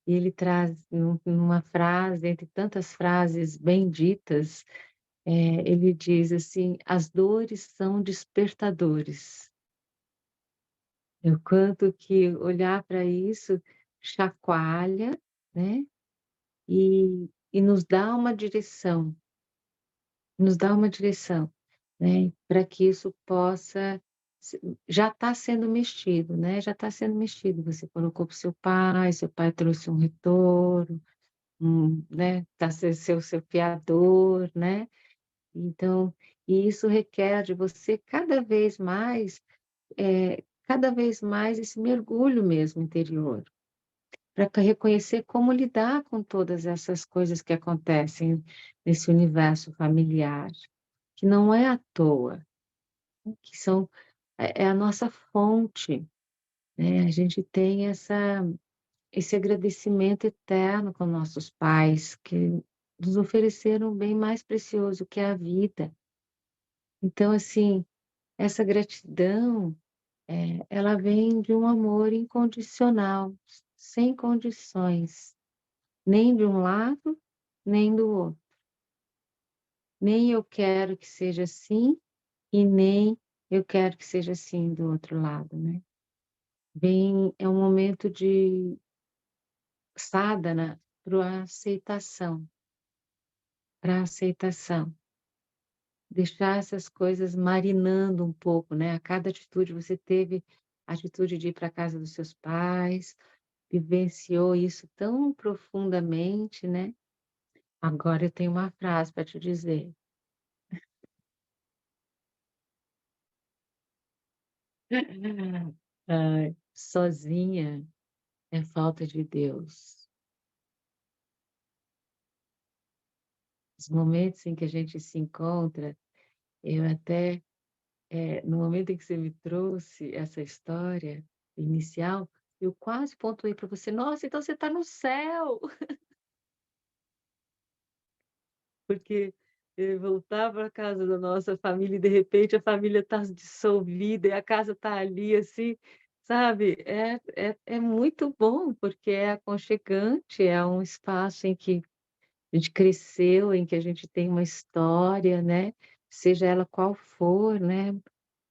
e ele traz numa frase, entre tantas frases bem ditas, ele diz assim: "As dores são despertadores". O quanto que olhar para isso chacoalha, né, e nos dá uma direção, né, para que isso possa se já está sendo mexido, né, já está sendo mexido. Você colocou para o seu pai trouxe um retorno, né, tá seu fiador, né. Então, e isso requer de você cada vez mais esse mergulho mesmo interior, para reconhecer como lidar com todas essas coisas que acontecem nesse universo familiar, que não é à toa, que é a nossa fonte, né, a gente tem esse agradecimento eterno com nossos pais, que nos ofereceram o bem mais precioso, que é a vida. Então, assim, essa gratidão, ela vem de um amor incondicional, sem condições, nem de um lado, nem do outro. Nem eu quero que seja assim, e nem eu quero que seja assim do outro lado, né. É um momento de sadhana para aceitação. Deixar essas coisas marinando um pouco, né, a cada atitude você teve a atitude de ir para a casa dos seus pais, vivenciou isso tão profundamente, né. Agora eu tenho uma frase para te dizer. Ai, sozinha é falta de Deus. Os momentos em que a gente se encontra, eu até, no momento em que você me trouxe essa história inicial, eu quase pontuei para você: "Nossa, então você está no céu!" Porque, voltar para casa da nossa família e de repente a família está dissolvida e a casa está ali, assim, sabe, é muito bom, porque é aconchegante, é um espaço em que a gente cresceu, em que a gente tem uma história, né, seja ela qual for, né,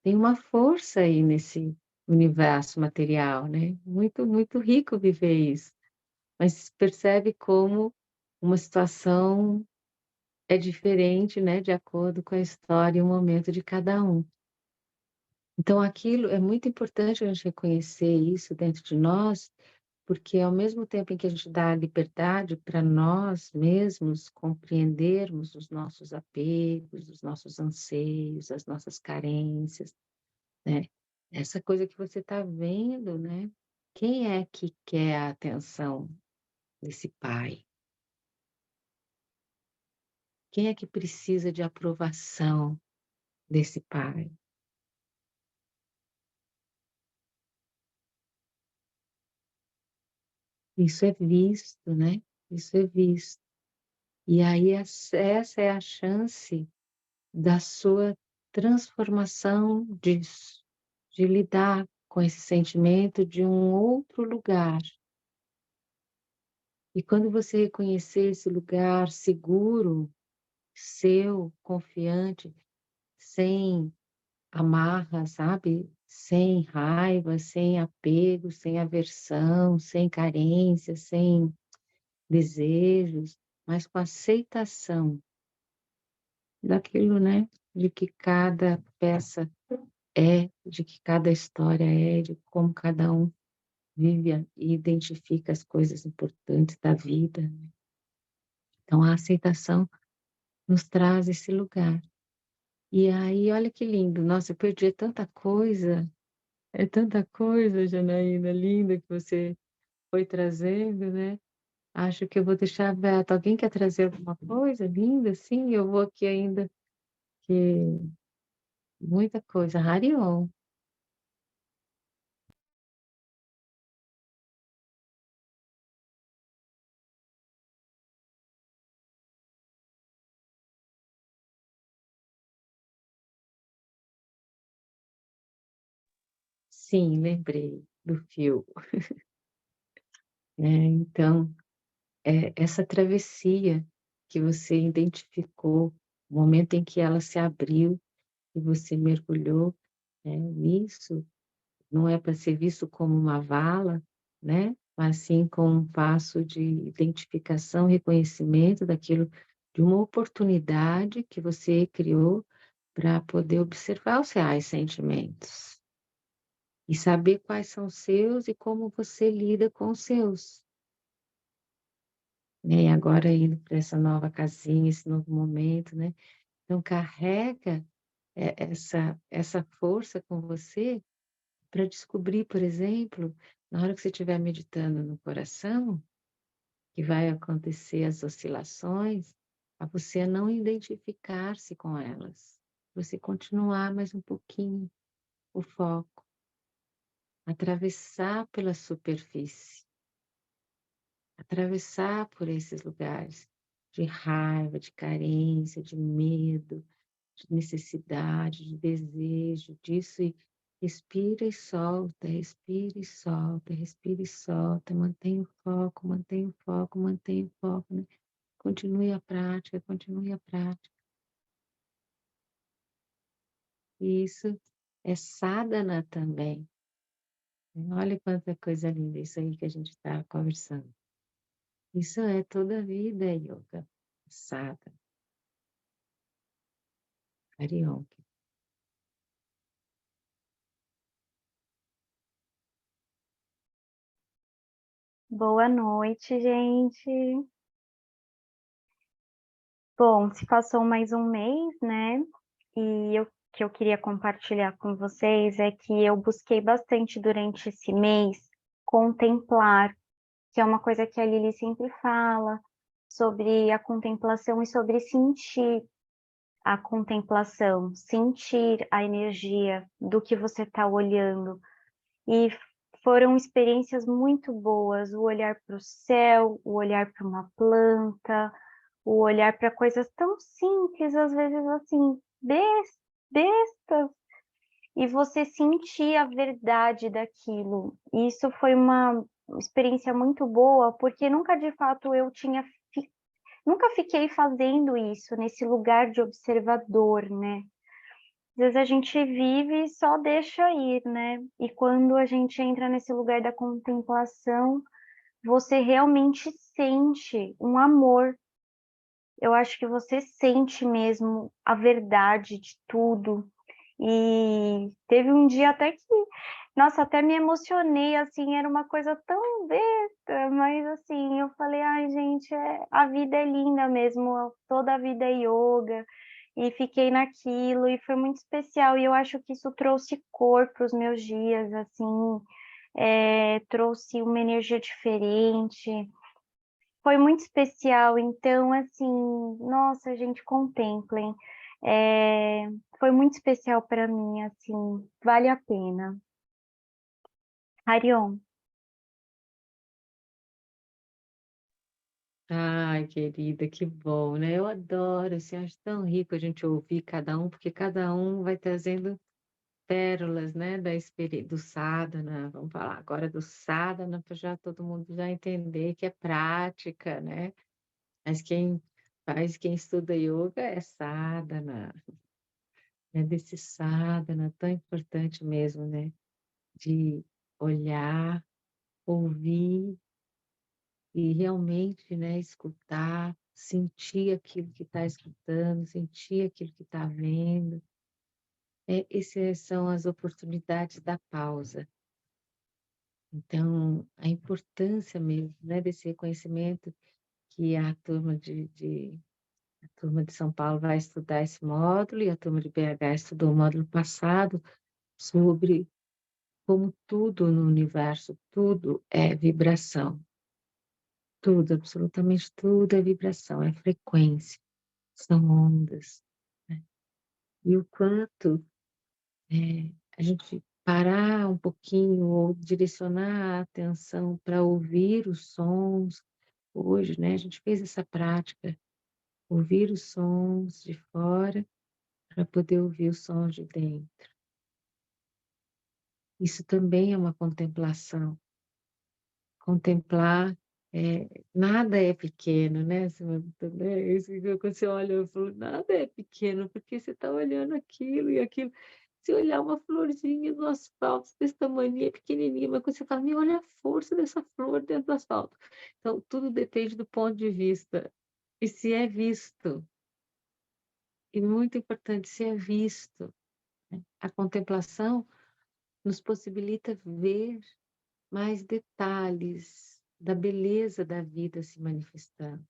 tem uma força aí nesse universo material, né, muito, muito rico viver isso. Mas percebe como uma situação é diferente, né, de acordo com a história e o momento de cada um. Então aquilo é muito importante a gente reconhecer isso dentro de nós, porque ao mesmo tempo em que a gente dá a liberdade para nós mesmos compreendermos os nossos apegos, os nossos anseios, as nossas carências, né, essa coisa que você está vendo, né, quem é que quer a atenção desse pai? Quem é que precisa de aprovação desse pai? Isso é visto, né, isso é visto. E aí essa é a chance da sua transformação disso, de lidar com esse sentimento de um outro lugar. E quando você reconhecer esse lugar seguro, seu, confiante, sem amarra, sabe? Sem raiva, sem apego, sem aversão, sem carência, sem desejos, mas com aceitação daquilo, né? De que cada peça é, de que cada história é, de como cada um vive e identifica as coisas importantes da vida. Então, a aceitação nos traz esse lugar. E aí, olha que lindo, nossa, eu perdi tanta coisa, Janaína, linda, que você foi trazendo, né? Acho que eu vou deixar aberto. Alguém quer trazer alguma coisa linda, assim? Eu vou aqui ainda, que muita coisa. Harion. Sim, lembrei do fio. Então, essa travessia que você identificou, o momento em que ela se abriu e você mergulhou, nisso, não é para ser visto como uma vala, né? Mas sim como um passo de identificação, reconhecimento daquilo, de uma oportunidade que você criou para poder observar os reais sentimentos e saber quais são os seus e como você lida com os seus. Né? E agora indo para essa nova casinha, esse novo momento, né? Então carrega essa força com você para descobrir, por exemplo, na hora que você estiver meditando no coração, que vai acontecer as oscilações, a você não identificar-se com elas, você continuar mais um pouquinho o foco, atravessar pela superfície, atravessar por esses lugares de raiva, de carência, de medo, de necessidade, de desejo, disso e respira e solta, respira e solta, respira e solta, mantém o foco, mantém o foco, mantém o foco, né? Continue a prática, continue a prática. E isso é sadhana também. Olha quanta coisa linda isso aí que a gente está conversando. Isso é toda a vida, yoga. Sadhana. Hariom. Boa noite, gente. Bom, se passou mais um mês, né? E o que eu queria compartilhar com vocês é que eu busquei bastante durante esse mês contemplar, que é uma coisa que a Lili sempre fala, sobre a contemplação e sobre sentir a contemplação, sentir a energia do que você está olhando. E foram experiências muito boas, o olhar para o céu, o olhar para uma planta, o olhar para coisas tão simples, às vezes assim, bestas, e você sentir a verdade daquilo. Isso foi uma experiência muito boa, porque nunca de fato eu nunca fiquei fazendo isso nesse lugar de observador, né? Às vezes a gente vive e só deixa ir, né? E quando a gente entra nesse lugar da contemplação, você realmente sente um amor. Eu acho que você sente mesmo a verdade de tudo. E teve um dia até que, nossa, até me emocionei, assim, era uma coisa tão besta, mas assim, eu falei, ai, gente, a vida é linda mesmo, toda a vida é yoga, e fiquei naquilo, e foi muito especial, e eu acho que isso trouxe cor para os meus dias, assim, trouxe uma energia diferente, foi muito especial, então, assim, nossa, gente, contemplem. É, foi muito especial para mim, assim, vale a pena. Harion, Ai, querida, que bom, né? Eu adoro, assim, acho tão rico a gente ouvir cada um, porque cada um vai trazendo pérolas, né, da experiência do sadhana. Vamos falar agora do sadhana para já todo mundo já entender que é prática, né? Mas quem estuda yoga é sadhana. né, desse sadhana tão importante mesmo, né, de olhar, ouvir e realmente, né, escutar, sentir aquilo que está escutando, sentir aquilo que está vendo. Essas são as oportunidades da pausa. Então, a importância mesmo, né, desse reconhecimento que a turma de São Paulo vai estudar esse módulo e a turma de BH estudou o módulo passado sobre como tudo no universo, tudo é vibração. Tudo, absolutamente tudo é vibração, é frequência, são ondas, né? E o quanto a gente parar um pouquinho ou direcionar a atenção para ouvir os sons. Hoje, né, a gente fez essa prática, ouvir os sons de fora para poder ouvir os sons de dentro. Isso também é uma contemplação. Contemplar, nada é pequeno, né? Isso que quando você olha, eu falo, nada é pequeno, porque você está olhando aquilo e aquilo. Se olhar uma florzinha no asfalto desse tamanho, é pequenininha, mas quando você fala, meu, olha a força dessa flor dentro do asfalto. Então, tudo depende do ponto de vista. E se é visto, e muito importante, se é visto, né? A contemplação nos possibilita ver mais detalhes da beleza da vida se manifestando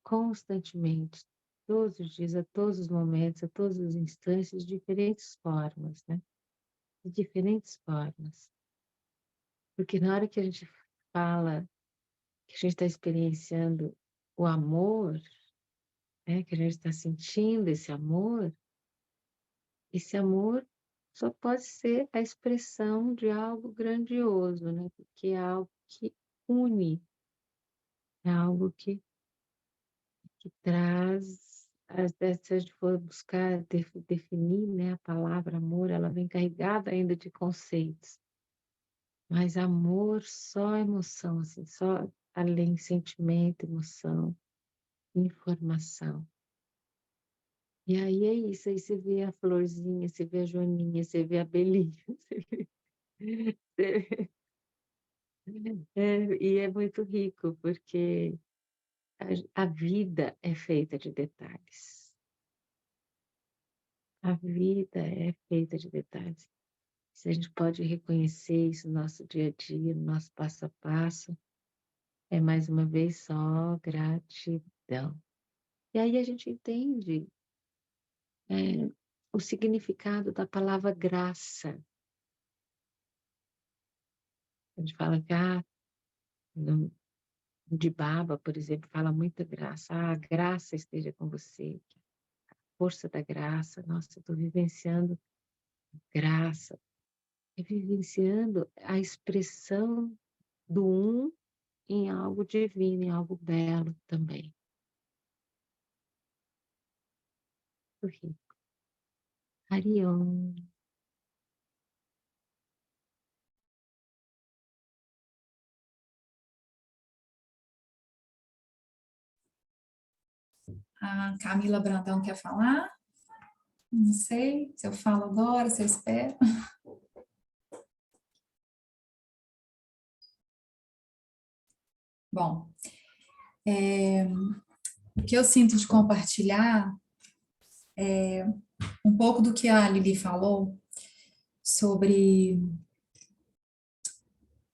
constantemente, todos os dias, a todos os momentos, a todos os instantes, de diferentes formas, né? De diferentes formas. Porque na hora que a gente fala que a gente está experienciando o amor, né? Que a gente está sentindo esse amor só pode ser a expressão de algo grandioso, né? Porque é algo que une, é algo que traz, se a gente for buscar definir, né, a palavra amor, ela vem carregada ainda de conceitos, mas amor só emoção, assim, só além sentimento, emoção, informação. E aí é isso, aí você vê a florzinha, você vê a joaninha, você vê a abelhinha, e é muito rico, porque a vida é feita de detalhes. A vida é feita de detalhes. Se a gente pode reconhecer isso no nosso dia a dia, no nosso passo a passo, é mais uma vez só gratidão. E aí a gente entende o significado da palavra graça. A gente fala que no de Baba, por exemplo, fala muita graça. A graça esteja com você. A força da graça. Nossa, eu estou vivenciando graça. E vivenciando a expressão do um em algo divino, em algo belo também. Muito rico. Arion. A Camila Brandão quer falar? Não sei se eu falo agora, se eu espero. Bom, o que eu sinto de compartilhar é um pouco do que a Lili falou sobre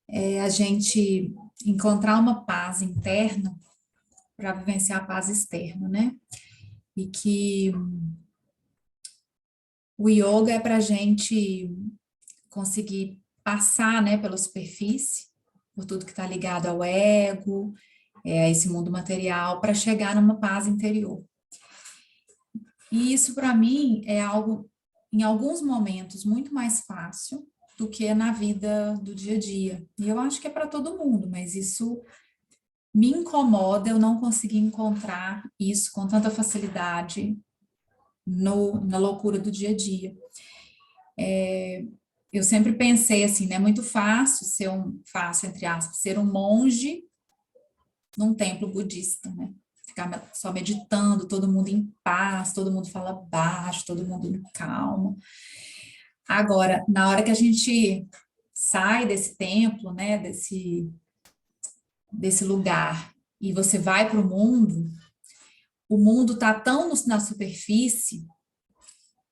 a gente encontrar uma paz interna para vivenciar a paz externa, né? E que o yoga é para a gente conseguir passar, né, pela superfície, por tudo que está ligado ao ego, a esse mundo material, para chegar numa paz interior. E isso, para mim, é algo, em alguns momentos, muito mais fácil do que na vida do dia a dia. E eu acho que é para todo mundo, mas isso me incomoda eu não conseguir encontrar isso com tanta facilidade na loucura do dia a dia. Eu sempre pensei assim, né, muito fácil fácil, entre aspas, ser um monge num templo budista, né? ficar só meditando, todo mundo em paz, todo mundo fala baixo, todo mundo calmo. Agora, na hora que a gente sai desse templo, né, desse lugar, e você vai para o mundo está tão na superfície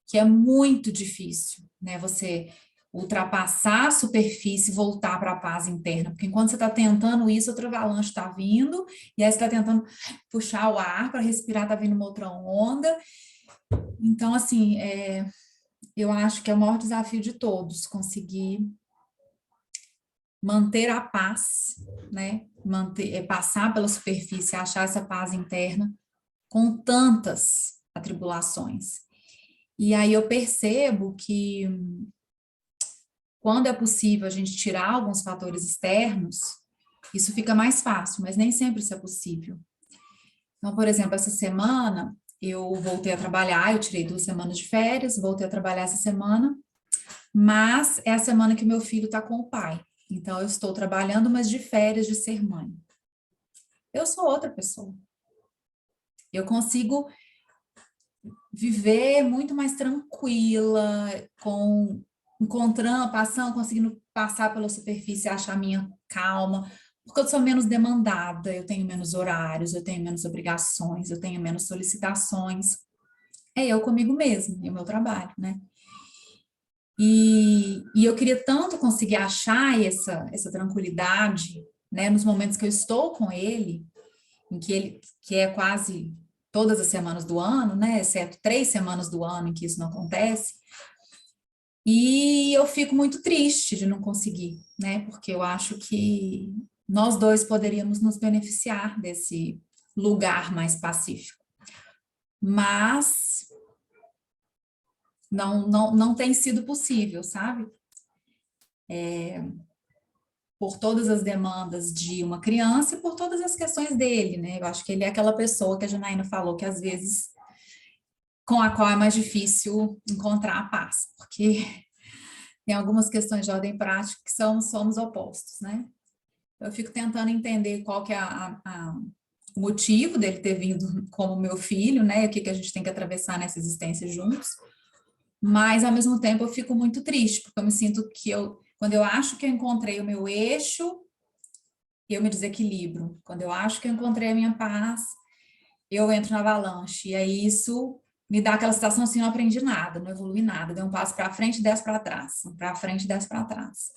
que é muito difícil, né, você ultrapassar a superfície e voltar para a paz interna, porque enquanto você está tentando isso, outra avalanche está vindo, e aí você está tentando puxar o ar para respirar, está vindo uma outra onda. Então, assim, eu acho que é o maior desafio de todos, conseguir manter a paz, né? Passar pela superfície, achar essa paz interna com tantas atribulações. E aí eu percebo que quando é possível a gente tirar alguns fatores externos, isso fica mais fácil, mas nem sempre isso é possível. Então, por exemplo, essa semana eu voltei a trabalhar, eu tirei 2 semanas de férias, voltei a trabalhar essa semana, mas é a semana que meu filho está com o pai. Então, eu estou trabalhando, mas de férias de ser mãe. Eu sou outra pessoa. Eu consigo viver muito mais tranquila, conseguindo passar pela superfície, achar a minha calma, porque eu sou menos demandada, eu tenho menos horários, eu tenho menos obrigações, eu tenho menos solicitações. É eu comigo mesmo e o meu trabalho, né? E eu queria tanto conseguir achar essa tranquilidade, né, nos momentos que eu estou com ele, que é quase todas as semanas do ano, né, exceto 3 semanas do ano em que isso não acontece, e eu fico muito triste de não conseguir, né, porque eu acho que nós dois poderíamos nos beneficiar desse lugar mais pacífico, mas não tem sido possível, sabe? Por todas as demandas de uma criança e por todas as questões dele, né? Eu acho que ele é aquela pessoa que a Janaína falou que às vezes com a qual é mais difícil encontrar a paz, porque tem algumas questões de ordem prática que somos opostos, né? Eu fico tentando entender qual que é o motivo dele ter vindo como meu filho, né? O que a gente tem que atravessar nessa existência juntos, mas ao mesmo tempo eu fico muito triste, porque eu me sinto que quando eu acho que eu encontrei o meu eixo, eu me desequilibro. Quando eu acho que eu encontrei a minha paz, eu entro na avalanche. E aí isso me dá aquela sensação assim, não aprendi nada, não evolui nada. Dei um passo para frente e 10 para trás. Para frente e 10 para trás.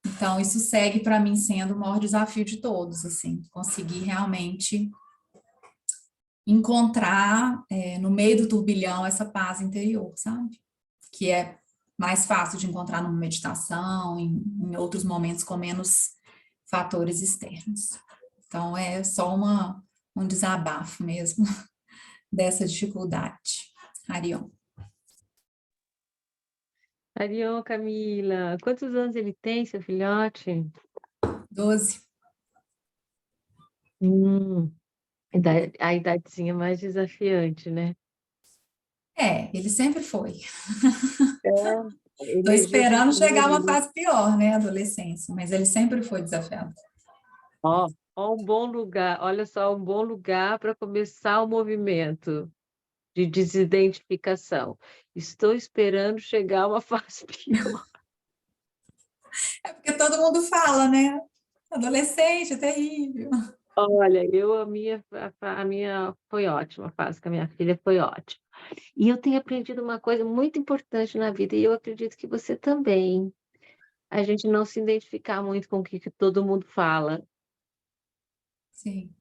Então, isso segue para mim sendo o maior desafio de todos, assim, conseguir realmente encontrar no meio do turbilhão essa paz interior, sabe? Que é mais fácil de encontrar numa meditação, em outros momentos com menos fatores externos. Então, é só um desabafo mesmo dessa dificuldade. Arion. Ariô, Camila, quantos anos ele tem, seu filhote? 12. A idadezinha mais desafiante, né? Ele sempre foi. Estou Energia esperando chegar uma feminina. fase pior, né, adolescência, mas ele sempre foi desafiado. Ó, um bom lugar, olha só, um bom lugar para começar o movimento de desidentificação. Estou esperando chegar uma fase pior. É porque todo mundo fala, né? Adolescente é terrível. Olha, a minha foi ótima, a fase com a minha filha foi ótima. E eu tenho aprendido uma coisa muito importante na vida, e eu acredito que você também. A gente não se identificar muito com o que todo mundo fala, Sim,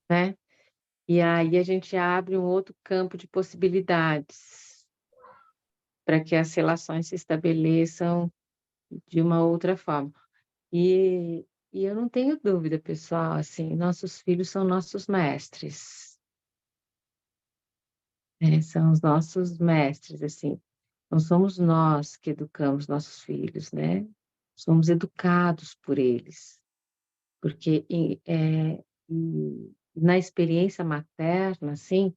né? E aí a gente abre um outro campo de possibilidades para que as relações se estabeleçam de uma outra forma. E eu não tenho dúvida, pessoal, assim, nossos filhos são nossos mestres, né? São os nossos mestres, assim. Não somos nós que educamos nossos filhos, né? Somos educados por eles, porque na experiência materna, assim,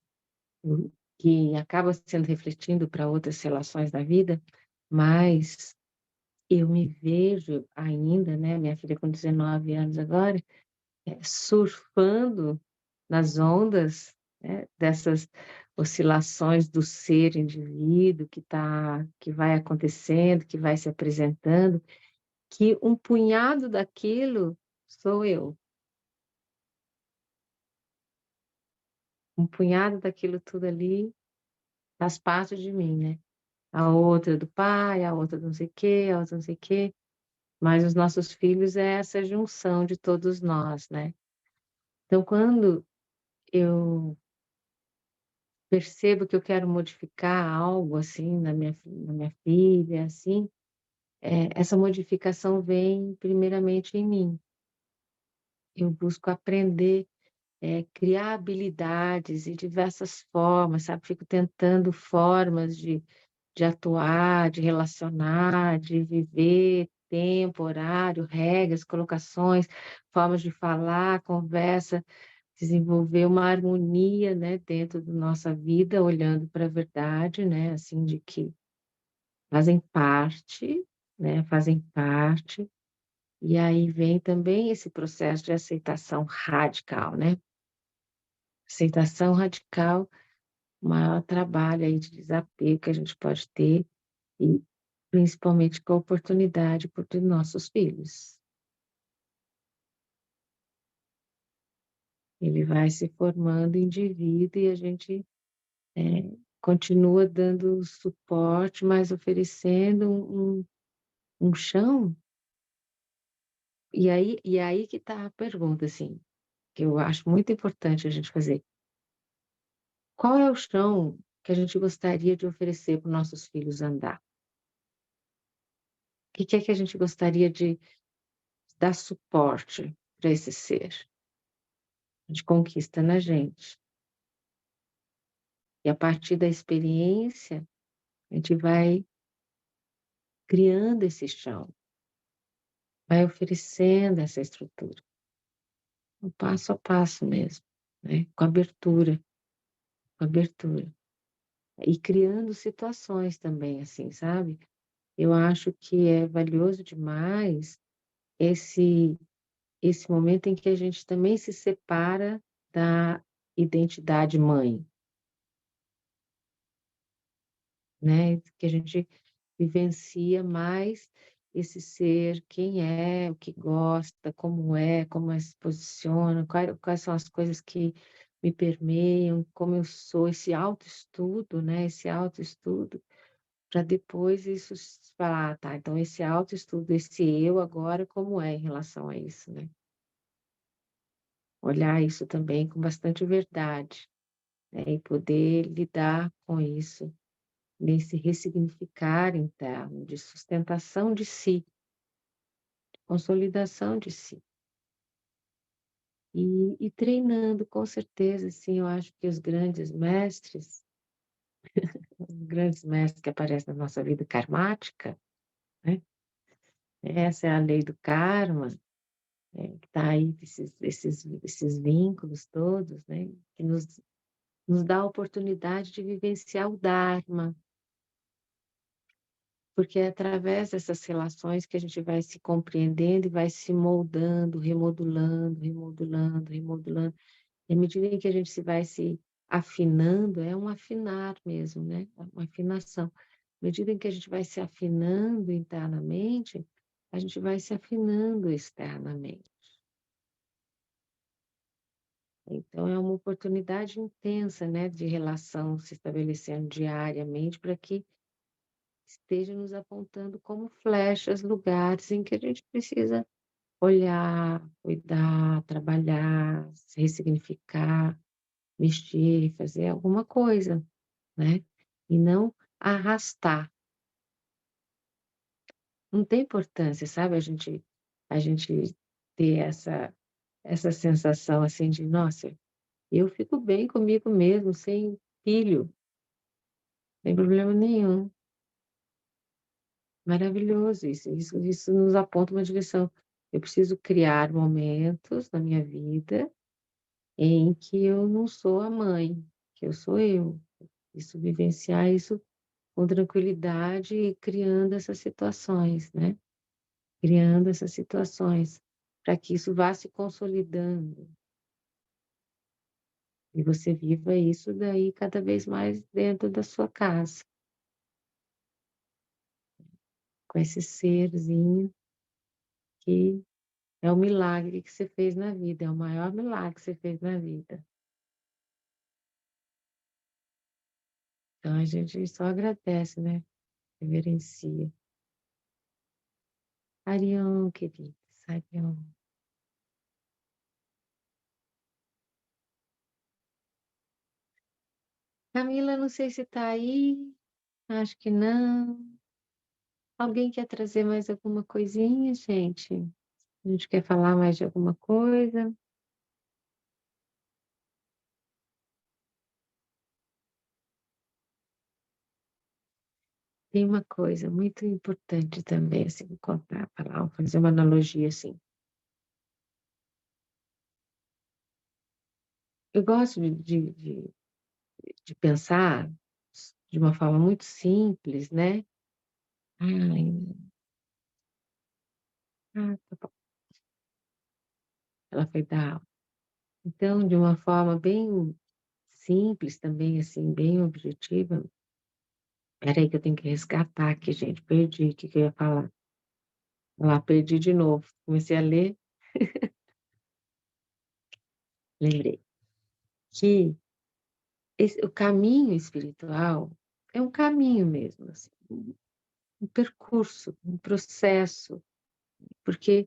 que acaba sendo refletindo para outras relações da vida, mas eu me vejo ainda, né, minha filha com 19 anos agora, surfando nas ondas, né, dessas oscilações do ser indivíduo que vai acontecendo, que vai se apresentando, que um punhado daquilo sou eu. Um punhado daquilo tudo ali faz parte de mim, né. A outra do pai, a outra do não sei o quê, a outra não sei o quê, mas os nossos filhos é essa junção de todos nós, né. Então quando eu percebo que eu quero modificar algo, assim, na minha filha, assim, essa modificação vem primeiramente em mim. Eu busco aprender, criar habilidades e diversas formas, sabe, fico tentando formas de atuar, de relacionar, de viver tempo, horário, regras, colocações, formas de falar, conversa, desenvolver uma harmonia, né, dentro da nossa vida, olhando para a verdade, né, assim, de que fazem parte, né, fazem parte, e aí vem também esse processo de aceitação radical, né. Aceitação radical, o maior trabalho aí de desapego que a gente pode ter e principalmente com a oportunidade por ter nossos filhos. Ele vai se formando indivíduo e a gente, continua dando suporte, mas oferecendo um chão. E aí que está a pergunta, assim, que eu acho muito importante a gente fazer. Qual é o chão que a gente gostaria de oferecer para os nossos filhos andar? O que é que a gente gostaria de dar suporte para esse ser? A gente conquista na gente. E a partir da experiência, a gente vai criando esse chão, vai oferecendo essa estrutura, um passo a passo mesmo, né, com abertura, com abertura. E criando situações também, assim, sabe. Eu acho que é valioso demais esse esse momento em que a gente também se separa da identidade mãe, né, que a gente vivencia mais esse ser, quem é, o que gosta, como é se posiciona, quais são as coisas que me permeiam, como eu sou, esse autoestudo, né, esse autoestudo, para depois isso s falar: "Ah, tá, então esse autoestudo, esse eu agora como é em relação a isso", né. Olhar isso também com bastante verdade, né, e poder lidar com isso, nesse ressignificar interno, de sustentação de si, consolidação de si. E treinando, com certeza, assim, eu acho que os grandes mestres que aparecem na nossa vida karmática, né, essa é a lei do karma, que está aí, esses vínculos todos, né, que nos dá a oportunidade de vivenciar o dharma, porque é através dessas relações que a gente vai se compreendendo e vai se moldando, remodulando, remodulando, remodulando. E à medida em que a gente vai se afinando, é um afinar mesmo, né, é uma afinação. À medida em que a gente vai se afinando internamente, a gente vai se afinando externamente. Então é uma oportunidade intensa, né, de relação se estabelecendo diariamente para que esteja nos apontando como flechas, lugares em que a gente precisa olhar, cuidar, trabalhar, se ressignificar, mexer, fazer alguma coisa, né, e não arrastar. Não tem importância, sabe, a gente ter essa sensação, assim, de: "Nossa, eu fico bem comigo mesmo, sem filho, sem problema nenhum". Maravilhoso isso nos aponta uma direção. Eu preciso criar momentos na minha vida em que eu não sou a mãe, que eu sou eu. Isso vivenciar isso com tranquilidade e criando essas situações, né, criando essas situações, para que isso vá se consolidando. E você viva isso daí cada vez mais dentro da sua casa, com esse serzinho que é o milagre que você fez na vida, é o maior milagre que você fez na vida. Então a gente só agradece, né? Reverencia. Arião, querido, Arião. Camila, não sei se está aí, acho que não. Alguém quer trazer mais alguma coisinha, gente? A gente quer falar mais de alguma coisa? Tem uma coisa muito importante também, assim, vou contar, falar, vou fazer uma analogia assim. Eu gosto de pensar de uma forma muito simples, né? Ai, tá bom. Ela foi dar aula. Então, de uma forma bem simples também, assim, bem objetiva. Espera aí que eu tenho que resgatar aqui, gente. Perdi o que que eu ia falar. Lá, perdi de novo. Comecei a ler, lembrei. Que o caminho espiritual é um caminho mesmo, assim, um percurso, um processo, porque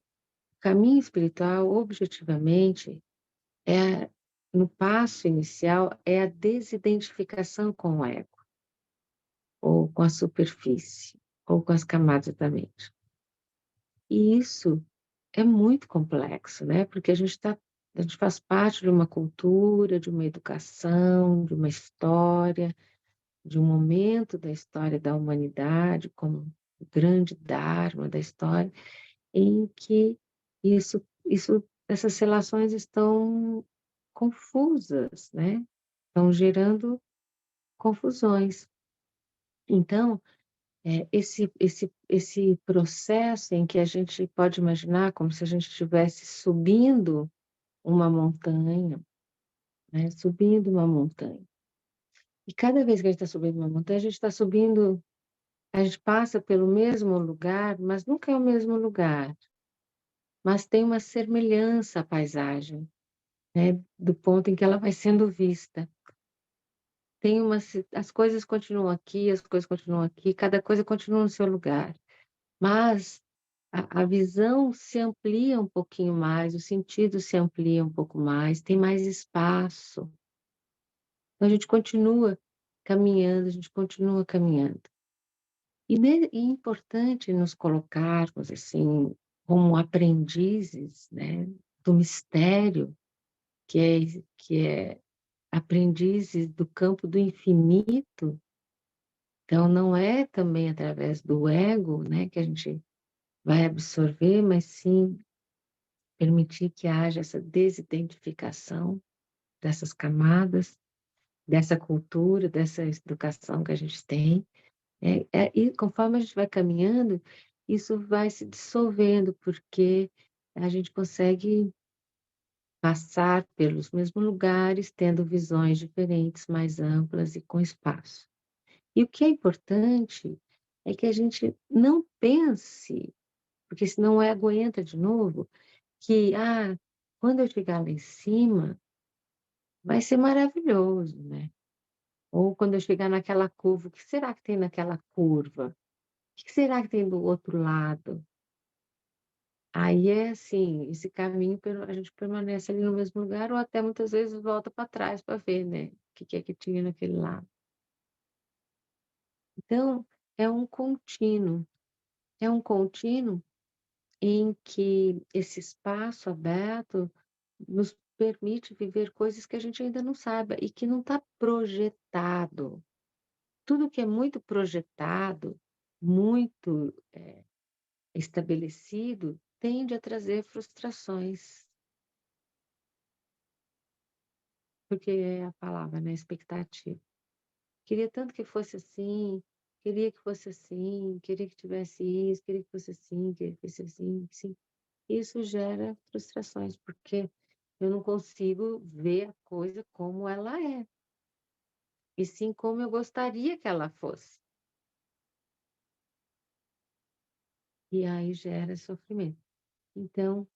o caminho espiritual, objetivamente, é, no passo inicial, é a desidentificação com o ego, ou com a superfície, ou com as camadas da mente. E isso é muito complexo, né? Porque a gente faz parte de uma cultura, de uma educação, de uma história, de um momento da história da humanidade, como o grande Dharma da história, em que essas relações estão confusas, né? Estão gerando confusões. Então, esse processo em que a gente pode imaginar como se a gente estivesse subindo uma montanha, né? Subindo uma montanha. E cada vez que a gente está subindo uma montanha, a gente está subindo, a gente passa pelo mesmo lugar, mas nunca é o mesmo lugar. Mas tem uma semelhança à paisagem, né? Do ponto em que ela vai sendo vista. As coisas continuam aqui, as coisas continuam aqui, cada coisa continua no seu lugar. Mas a visão se amplia um pouquinho mais, o sentido se amplia um pouco mais, tem mais espaço. Então a gente continua caminhando, a gente continua caminhando. E é importante nos colocarmos assim como aprendizes, né, do mistério, que é aprendizes do campo do infinito. Então não é também através do ego, né, que a gente vai absorver, mas sim permitir que haja essa desidentificação dessas camadas, dessa cultura, dessa educação que a gente tem. E conforme a gente vai caminhando, isso vai se dissolvendo, porque a gente consegue passar pelos mesmos lugares, tendo visões diferentes, mais amplas e com espaço. E o que é importante é que a gente não pense, porque senão o ego entra de novo, que, quando eu chegar lá em cima, vai ser maravilhoso, né? Ou quando eu chegar naquela curva, o que será que tem naquela curva? O que será que tem do outro lado? Aí é assim, esse caminho, a gente permanece ali no mesmo lugar, ou até muitas vezes volta para trás para ver, né? O que é que tinha naquele lado. Então, é um contínuo em que esse espaço aberto nos permite viver coisas que a gente ainda não sabe e que não está projetado. Tudo que é muito projetado, muito estabelecido, tende a trazer frustrações, porque é a palavra, né? Expectativa. Queria tanto que fosse assim, queria que fosse assim, queria que tivesse isso, queria que fosse assim, queria que fosse assim, sim. Isso gera frustrações, porque eu não consigo ver a coisa como ela é, e sim como eu gostaria que ela fosse. E aí gera sofrimento. Então,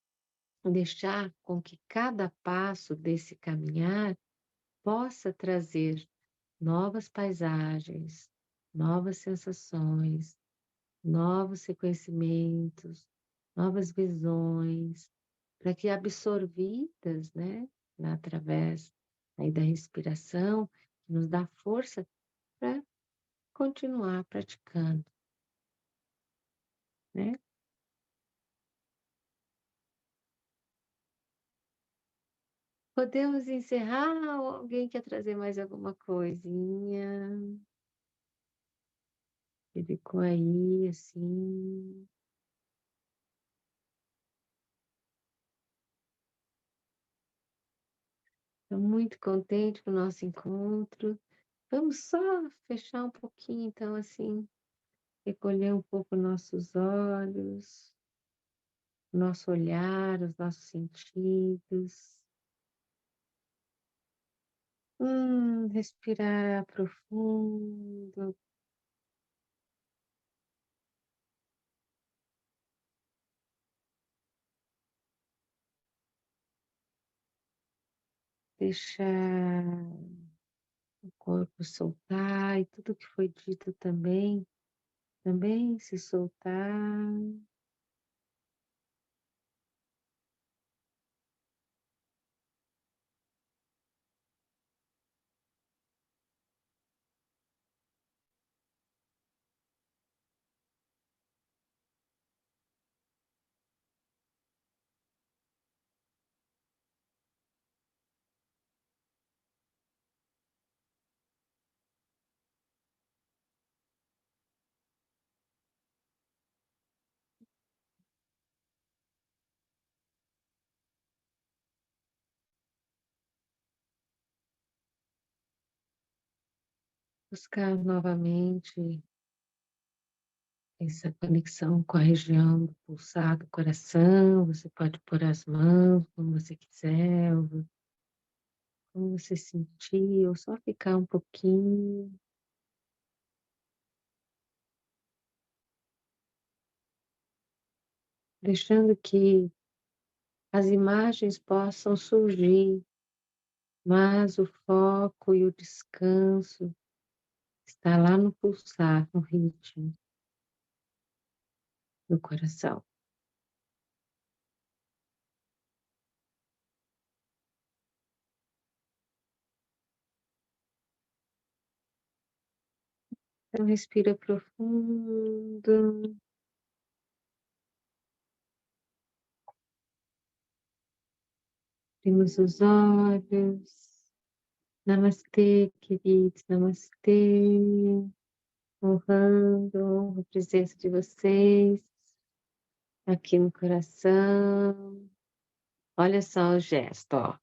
deixar com que cada passo desse caminhar possa trazer novas paisagens, novas sensações, novos reconhecimentos, novas visões, para que absorvidas, né, através aí da respiração, que nos dá força para continuar praticando, né? Podemos encerrar ou alguém quer trazer mais alguma coisinha que ficou aí, assim? Estou muito contente com o nosso encontro. Vamos só fechar um pouquinho, então, assim, recolher um pouco nossos olhos, nosso olhar, os nossos sentidos. Respirar profundo. Deixar o corpo soltar e tudo que foi dito também se soltar. Buscar novamente essa conexão com a região do pulsar do coração. Você pode pôr as mãos como você quiser, ou como você sentir, ou só ficar um pouquinho, deixando que as imagens possam surgir, mas o foco e o descanso está lá no pulsar, no ritmo do coração. Então, respira profundo. Abrimos os olhos. Namastê, queridos, namastê. Honrando a presença de vocês aqui no coração. Olha só o gesto, ó.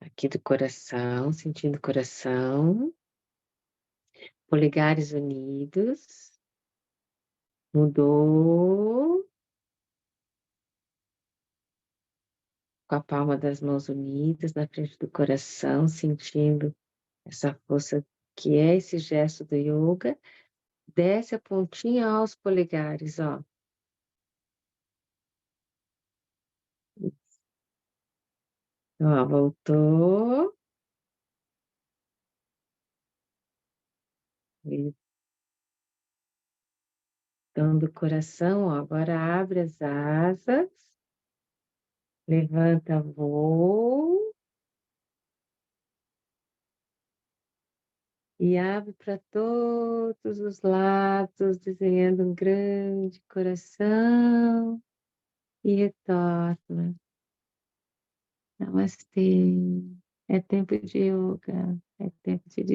Aqui do coração, sentindo o coração. Polegares unidos. Mudou. Com a palma das mãos unidas na frente do coração, sentindo essa força que é esse gesto do yoga. Desce a pontinha aos polegares, ó. Ó, voltou. Dando o coração, ó. Agora abre as asas. Levanta voo. E abre para todos os lados, desenhando um grande coração. E retorna. Namastê. É tempo de yoga. É tempo de